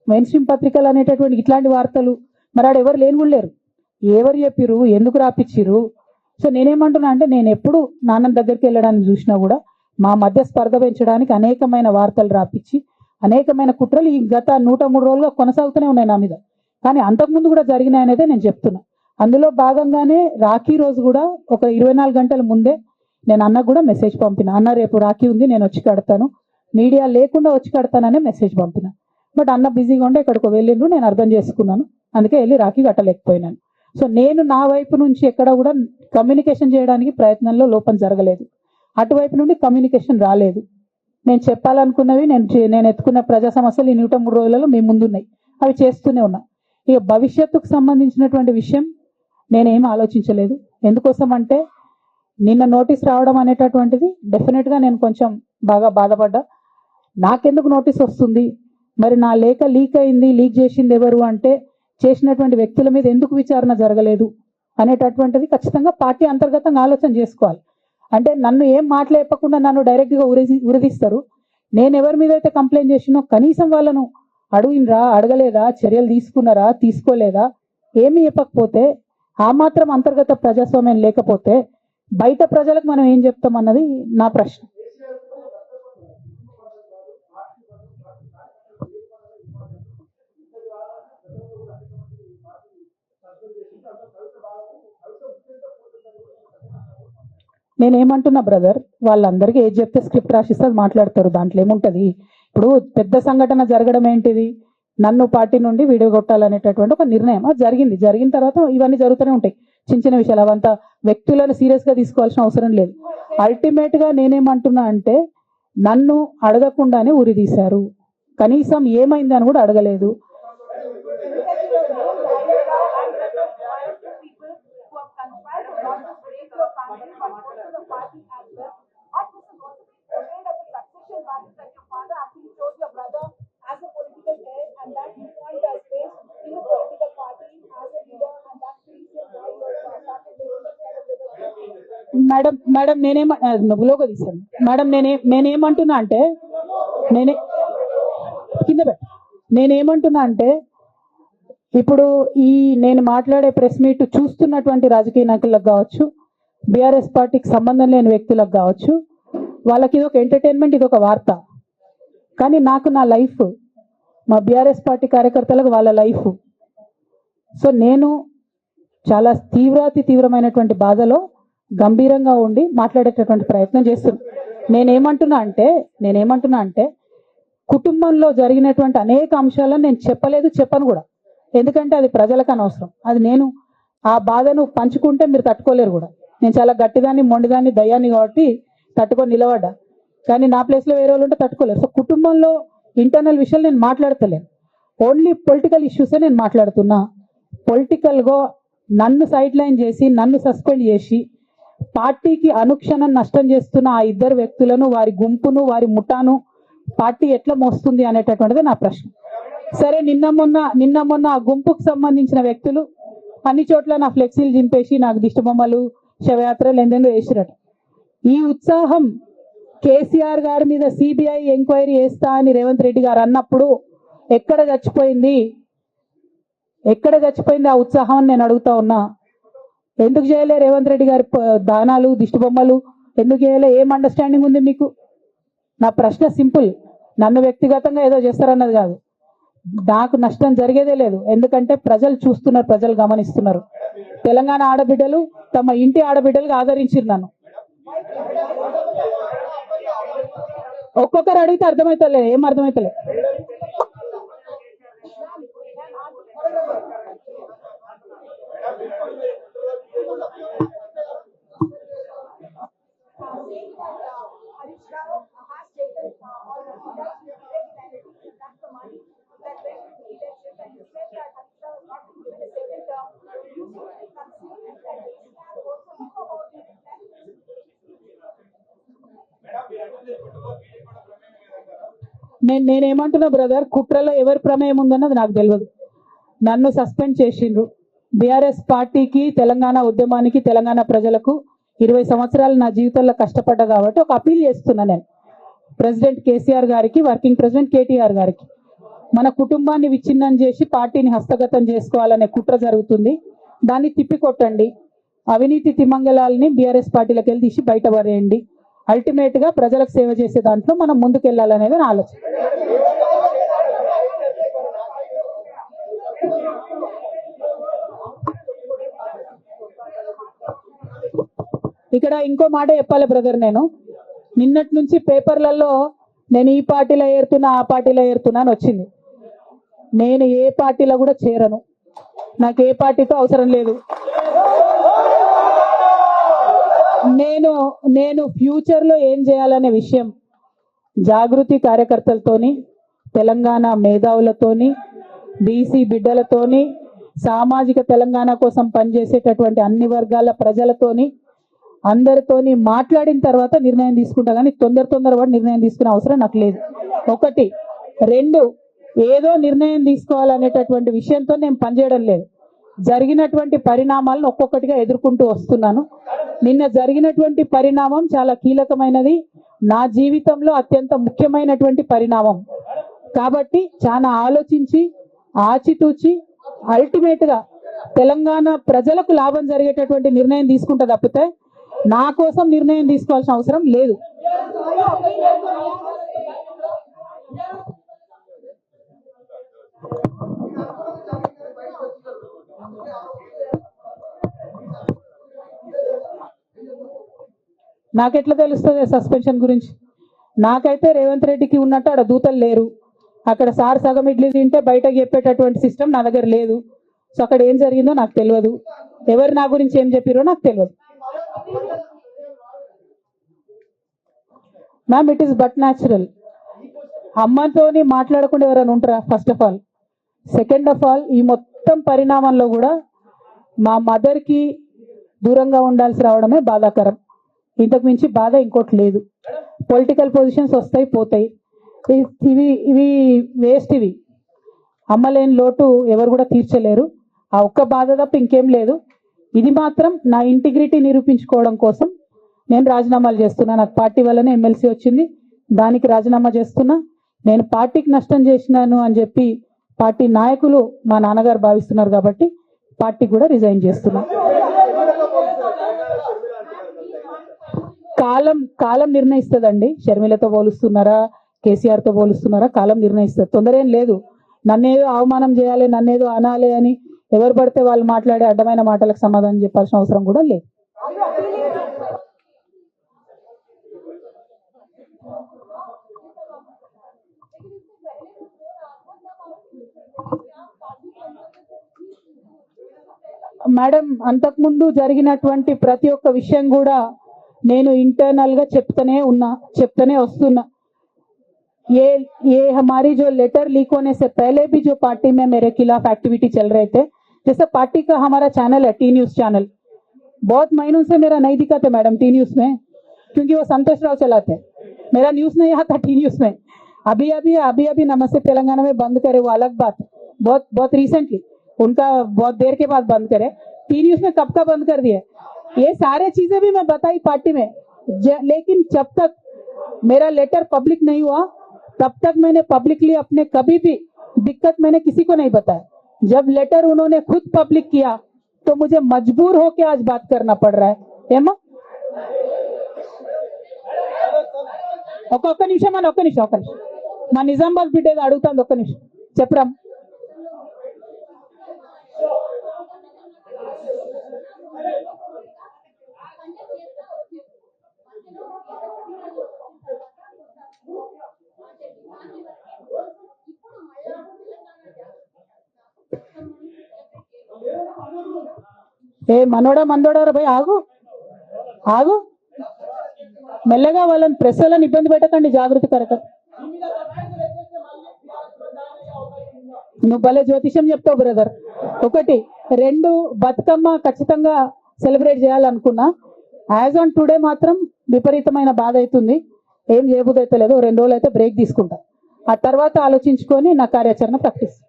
మెయిన్ స్ట్రీమ్ పత్రికలు అనేటటువంటి ఇట్లాంటి వార్తలు మరి ఆడ ఎవరు లేని కూడా లేరు. ఎవరు చెప్పిరు, ఎందుకు రాపిచ్చిరు? సో నేనేమంటున్నా అంటే నేను ఎప్పుడు నాన్న దగ్గరికి వెళ్ళడానికి చూసినా కూడా మా మధ్య స్పర్ధ పెంచడానికి అనేకమైన వార్తలు రాపిచ్చి అనేకమైన కుట్రలు ఈ గత 103 రోజులుగా కొనసాగుతూనే ఉన్నాయి నా మీద. కానీ అంతకుముందు కూడా జరిగినాయనేదే నేను చెప్తున్నా. అందులో భాగంగానే రాఖీ రోజు కూడా ఒక 24 గంటల ముందే నేను అన్నకు కూడా మెసేజ్ పంపిన. అన్న రేపు రాఖీ ఉంది, నేను వచ్చి కడతాను, మీడియా లేకుండా వచ్చి కడతాననే మెసేజ్ పంపిన. బట్ అన్న బిజీగా ఉండే ఎక్కడికో వెళ్ళిండ్రు, నేను అర్థం చేసుకున్నాను, అందుకే వెళ్ళి రాఖీ కట్టలేకపోయినాను. సో నేను నా వైపు నుంచి ఎక్కడ కూడా కమ్యూనికేషన్ చేయడానికి ప్రయత్నంలో లోపం జరగలేదు, అటువైపు నుండి కమ్యూనికేషన్ రాలేదు. నేను చెప్పాలనుకున్నవి నేను ఎత్తుకున్న ప్రజా సమస్యలు ఈ 103 రోజులలో మీ ముందున్నాయి, అవి చేస్తూనే ఉన్నా. ఇక భవిష్యత్తుకు సంబంధించినటువంటి విషయం నేనేం ఆలోచించలేదు. ఎందుకోసం అంటే నిన్న నోటీస్ రావడం అనేటటువంటిది డెఫినెట్గా నేను కొంచెం బాగా బాధపడ్డా. నాకెందుకు నోటీస్ వస్తుంది, మరి నా లేఖ లీక్ అయింది, లీక్ చేసింది ఎవరు అంటే చేసినటువంటి వ్యక్తుల మీద ఎందుకు విచారణ జరగలేదు అనేటటువంటిది ఖచ్చితంగా పార్టీ అంతర్గతంగా ఆలోచన చేసుకోవాలి. అంటే నన్ను ఏం మాట్లాడకుండా నన్ను డైరెక్ట్గా ఉరిదిస్తారు. నేను ఎవరి మీద అయితే కంప్లైంట్ చేసినో కనీసం వాళ్ళను అడిగినరా, అడగలేదా, చర్యలు తీసుకున్నారా, తీసుకోలేదా, ఏమీ చెప్పకపోతే, ఆ మాత్రం అంతర్గత ప్రజాస్వామ్యం లేకపోతే బయట ప్రజలకు మనం ఏం చెప్తాం అన్నది నా ప్రశ్న. నేనేమంటున్నా బ్రదర్, వాళ్ళందరికీ ఏది చెప్తే స్క్రిప్ట్ రాసిస్తే అది మాట్లాడతారు, దాంట్లో ఏముంటుంది. ఇప్పుడు పెద్ద సంఘటన జరగడం ఏంటిది, నన్ను పార్టీ నుండి వీడియో కొట్టాలనేటటువంటి ఒక నిర్ణయం అది జరిగింది. జరిగిన తర్వాత ఇవన్నీ జరుగుతూనే ఉంటాయి, చిన్న చిన్న విషయాలు, అవంతా వ్యక్తులను సీరియస్గా తీసుకోవాల్సిన అవసరం లేదు. అల్టిమేట్గా నేనేమంటున్నా అంటే నన్ను అడగకుండానే ఉరి తీశారు, కనీసం ఏమైందని కూడా అడగలేదు. మేడం లోగో తీసాను మేడం. నేనేమంటున్నా అంటే నేనేమంటున్నా అంటే ఇప్పుడు నేను మాట్లాడే ప్రెస్ మీట్ చూస్తున్నటువంటి రాజకీయ నాయకులకు కావచ్చు, బీఆర్ఎస్ పార్టీకి సంబంధం లేని వ్యక్తులకు కావచ్చు, వాళ్ళకి ఇది ఒక ఎంటర్టైన్మెంట్, ఇది ఒక వార్త. కానీ నాకు నా లైఫ్, మా బీఆర్ఎస్ పార్టీ కార్యకర్తలకు వాళ్ళ లైఫ్. సో నేను చాలా తీవ్రమైనటువంటి బాధలో గంభీరంగా ఉండి మాట్లాడేటటువంటి ప్రయత్నం చేస్తున్నాను. నేనేమంటున్నా అంటే కుటుంబంలో జరిగినటువంటి అనేక అంశాలను నేను చెప్పను కూడా, ఎందుకంటే అది ప్రజలకు అనవసరం. అది నేను ఆ బాధను పంచుకుంటే మీరు తట్టుకోలేరు కూడా. నేను చాలా గట్టిదాన్ని, మొండిదాన్ని, దయ్యాన్ని కాబట్టి తట్టుకొని నిలబడ్డా. కానీ నా ప్లేస్లో వేరే వాళ్ళు ఉంటే తట్టుకోలేరు. సో కుటుంబంలో ఇంటర్నల్ విషయాలు నేను మాట్లాడతలేను, ఓన్లీ పొలిటికల్ ఇష్యూసే నేను మాట్లాడుతున్నా. పొలిటికల్గా నన్ను సైడ్ లైన్ చేసి, నన్ను సస్పెండ్ చేసి, పార్టీకి అనుక్షణం నష్టం చేస్తున్న ఆ ఇద్దరు వ్యక్తులను, వారి గుంపును, వారి ముఠాను పార్టీ ఎట్లా మోస్తుంది అనేటటువంటిది నా ప్రశ్న. సరే, నిన్న మొన్న ఆ గుంపుకు సంబంధించిన వ్యక్తులు అన్ని చోట్ల నా ఫ్లెక్సీలు చింపేసి నాకు దిష్టిబొమ్మలు, శవయాత్రలు ఎందెందో వేసిరట. ఈ ఉత్సాహం కేసీఆర్ గారి మీద సిబిఐ ఎంక్వైరీ చేస్తా అని రేవంత్ రెడ్డి గారు అన్నప్పుడు ఎక్కడ చచ్చిపోయింది ఆ ఉత్సాహం అని నేను అడుగుతా ఉన్నా. ఎందుకు చేయలే రేవంత్ రెడ్డి గారి దానాలు, దిష్టిబొమ్మలు ఎందుకు చేయలే? ఏం అండర్స్టాండింగ్ ఉంది మీకు? నా ప్రశ్న సింపుల్. నన్ను వ్యక్తిగతంగా ఏదో చేస్తారన్నది కాదు, నాకు నష్టం జరిగేదే లేదు. ఎందుకంటే ప్రజలు చూస్తున్నారు, ప్రజలు గమనిస్తున్నారు. తెలంగాణ ఆడబిడ్డలు తమ ఇంటి ఆడబిడ్డలుగా ఆదరించారు నన్ను. ఒక్కొక్కరు అడిగితే అర్థమవుతలే, ఏం అర్థమవుతలే. నేనేమంటున్నా బ్రదర్, కుట్రలో ఎవరి ప్రమేయం ఉందన్నది నాకు తెలియదు. నన్ను సస్పెండ్ చేసిండ్రు. బీఆర్ఎస్ పార్టీకి, తెలంగాణ ఉద్యమానికి, తెలంగాణ ప్రజలకు 20 సంవత్సరాలు నా జీవితంలో కష్టపడ్డా కాబట్టి ఒక అపీల్ చేస్తున్నా నేను ప్రెసిడెంట్ కేసీఆర్ గారికి, వర్కింగ్ ప్రెసిడెంట్ కేటీఆర్ గారికి. మన కుటుంబాన్ని విచ్ఛిన్నం చేసి పార్టీని హస్తగతం చేసుకోవాలనే కుట్ర జరుగుతుంది, దాన్ని తిప్పికొట్టండి. అవినీతి తిమంగళాలని బీఆర్ఎస్ పార్టీలకు వెళ్ళి తీసి బయటపడేయండి. అల్టిమేట్ గా ప్రజలకు సేవ చేసే దాంట్లో మనం ముందుకెళ్లాలనేది నా ఆలోచన. ఇక్కడ ఇంకో మాట చెప్పాలి బ్రదర్, నేను నిన్నటి నుంచి పేపర్లలో నేను ఈ పార్టీలో ఏరుతున్నా, ఆ పార్టీలో ఏరుతున్నా అని వచ్చింది. నేను ఏ పార్టీలో కూడా చేరను, నాకు ఏ పార్టీతో అవసరం లేదు. నేను ఫ్యూచర్ లో ఏం చేయాలనే విషయం జాగృతి కార్యకర్తలతోని, తెలంగాణ మేధావులతోని, బీసీ బిడ్డలతోని, సామాజిక తెలంగాణ కోసం పనిచేసేటటువంటి అన్ని వర్గాల ప్రజలతోని అందరితోని మాట్లాడిన తర్వాత నిర్ణయం తీసుకుంటా, కానీ తొందరపడి నిర్ణయం తీసుకునే అవసరం నాకు లేదు. ఒకటి. రెండు, ఏదో నిర్ణయం తీసుకోవాలనేటటువంటి విషయంతో నేను పనిచేయడం లేదు. జరిగినటువంటి పరిణామాలను ఒక్కొక్కటిగా ఎదుర్కొంటూ వస్తున్నాను. నిన్న జరిగినటువంటి పరిణామం చాలా కీలకమైనది, నా జీవితంలో అత్యంత ముఖ్యమైనటువంటి పరిణామం. కాబట్టి చాలా ఆలోచించి ఆచితూచి అల్టిమేట్ గా తెలంగాణ ప్రజలకు లాభం జరిగేటటువంటి నిర్ణయం తీసుకుంటా తప్పితే నా కోసం నిర్ణయం తీసుకోవాల్సిన అవసరం లేదు. నాకెట్లా తెలుస్తుంది సస్పెన్షన్ గురించి? నాకైతే రేవంత్ రెడ్డికి ఉన్నట్టు అక్కడ దూతలు లేరు, అక్కడ సార్ సగం ఇడ్లీ తింటే బయటకు చెప్పేటటువంటి సిస్టమ్ నా దగ్గర లేదు. సో అక్కడ ఏం జరిగిందో నాకు తెలియదు, ఎవరు నా గురించి ఏం చెప్పారో నాకు తెలియదు. Ma'am, it is but natural. అమ్మతోని మాట్లాడకుండా ఎవరైనా ఉంటారా? First of all. Second of all, ఈ మొత్తం పరిణామంలో కూడా మా మదర్కి దూరంగా ఉండాల్సి రావడమే బాధాకరం. ఇంతకు మించి బాధ ఇంకోటి లేదు. పొలిటికల్ పొజిషన్స్ వస్తాయి పోతాయి, ఇవి వేస్ట్. ఇవి అమ్మలేని లోటు ఎవరు కూడా తీర్చలేరు. ఆ ఒక్క బాధ తప్ప ఇంకేం లేదు. ఇది మాత్రం నా ఇంటిగ్రిటీ నిరూపించుకోవడం కోసం నేను రాజీనామాలు చేస్తున్నా. నాకు పార్టీ వల్లనే ఎమ్మెల్సీ వచ్చింది, దానికి రాజీనామా చేస్తున్నా. నేను పార్టీకి నష్టం చేసినాను అని చెప్పి పార్టీ నాయకులు మా నాన్నగారు భావిస్తున్నారు కాబట్టి పార్టీ కూడా రిజైన్ చేస్తున్నా. కాలం నిర్ణయిస్తుందండి. షర్మిలతో పోలుస్తున్నారా, కేసీఆర్తో పోలుస్తున్నారా? కాలం నిర్ణయిస్తుంది, తొందర ఏం లేదు. నన్నేదో అవమానం చేయాలి, నన్నేదో అనాలి అని ఎవరు పడితే వాళ్ళు మాట్లాడే అడ్డమైన మాటలకు సమాధానం చెప్పాల్సిన అవసరం కూడా లేదు. మేడం, అంతకుముందు జరిగినటువంటి ప్రతి ఒక్క విషయం కూడా నేను ఇంటర్నల్ గా చెప్తూనే వస్తున్నా. ये हमारी जो लेटर लीक होने से पहले भी जो पार्टी में मेरे खिलाफ एक्टिविटी चल रहे थे, जैसे पार्टी का हमारा चैनल है टी न्यूज चैनल, बहुत महीनों से मेरा नहीं दिखा था मैडम टी न्यूज में, क्योंकि वो संतोष राव चलाते, मेरा न्यूज नहीं आता टी न्यूज में. अभी नमस्ते तेलंगाना में बंद करे, वो अलग बात. बहुत रिसेंटली उनका बहुत देर के बाद बंद करे. टी न्यूज में कब का बंद कर दिया? ये सारे चीजें भी मैं बताई पार्टी में, लेकिन जब तक मेरा लेटर पब्लिक नहीं हुआ तब तक मैंने पब्लिकली अपने कभी भी दिक्कत मैंने किसी को नहीं बताया. जब लेटर उन्होंने खुद पब्लिक किया तो मुझे मजबूर होकर आज बात करना पड़ रहा है. ఏమా ఒక్క నిమిషం మా నిజామాబాద్ బిడ్డ అడుగుతాను, ఒక్క నిమిషం చెప్పరా. ఏ మనోడా మందోడారా భయ్, ఆగు మెల్లగా. వాళ్ళని ప్రెస్ వాళ్ళని ఇబ్బంది పెట్టకండి, జాగృతి కరక. నువ్వు భలే జ్యోతిషం చెప్తావు బ్రదర్. ఒకటి. రెండు, బతుకమ్మ ఖచ్చితంగా సెలబ్రేట్ చేయాలనుకున్నా. యాజ్ ఆన్ టుడే మాత్రం విపరీతమైన బాధ అవుతుంది, ఏం చేయబుద్ధి అయితే లేదు. 2 రోజులు అయితే బ్రేక్ తీసుకుంటా, ఆ తర్వాత ఆలోచించుకొని నా కార్యాచరణ ప్రకటిస్తాను.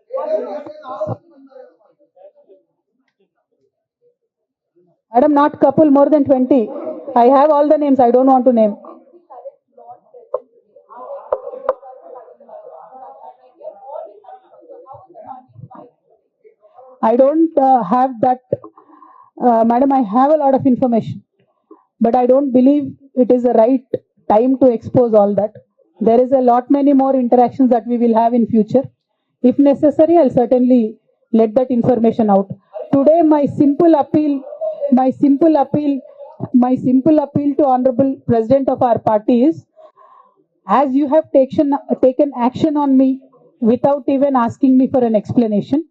Madam, not couple, more than 20. I have all the names, I don't want to name. I don't have that, madam. I have a lot of information, but I don't believe it is the right time to expose all that. There is a lot many more interactions that we will have in future. If necessary, I'll certainly let that information out. Today, my simple appeal to Honorable President of our party is, as you have taken action on me without even asking me for an explanation.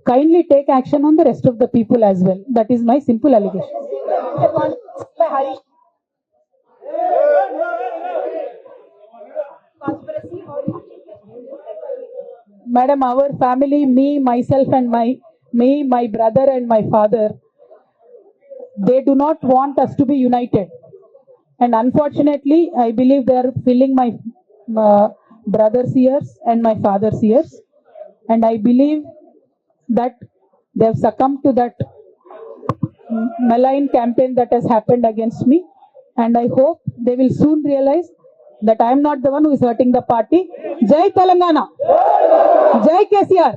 Kindly take action on the rest of the people as well. That is my simple allegation. Madam, our family, me, myself, and my brother, and my father, they do not want us to be united. And unfortunately, I believe they are filling my brother's ears and my father's ears. And I believe that they have succumbed to that malign campaign that has happened against me. And I hope they will soon realize that I am not the one who is hurting the party. Jai Telangana! Jai KCR!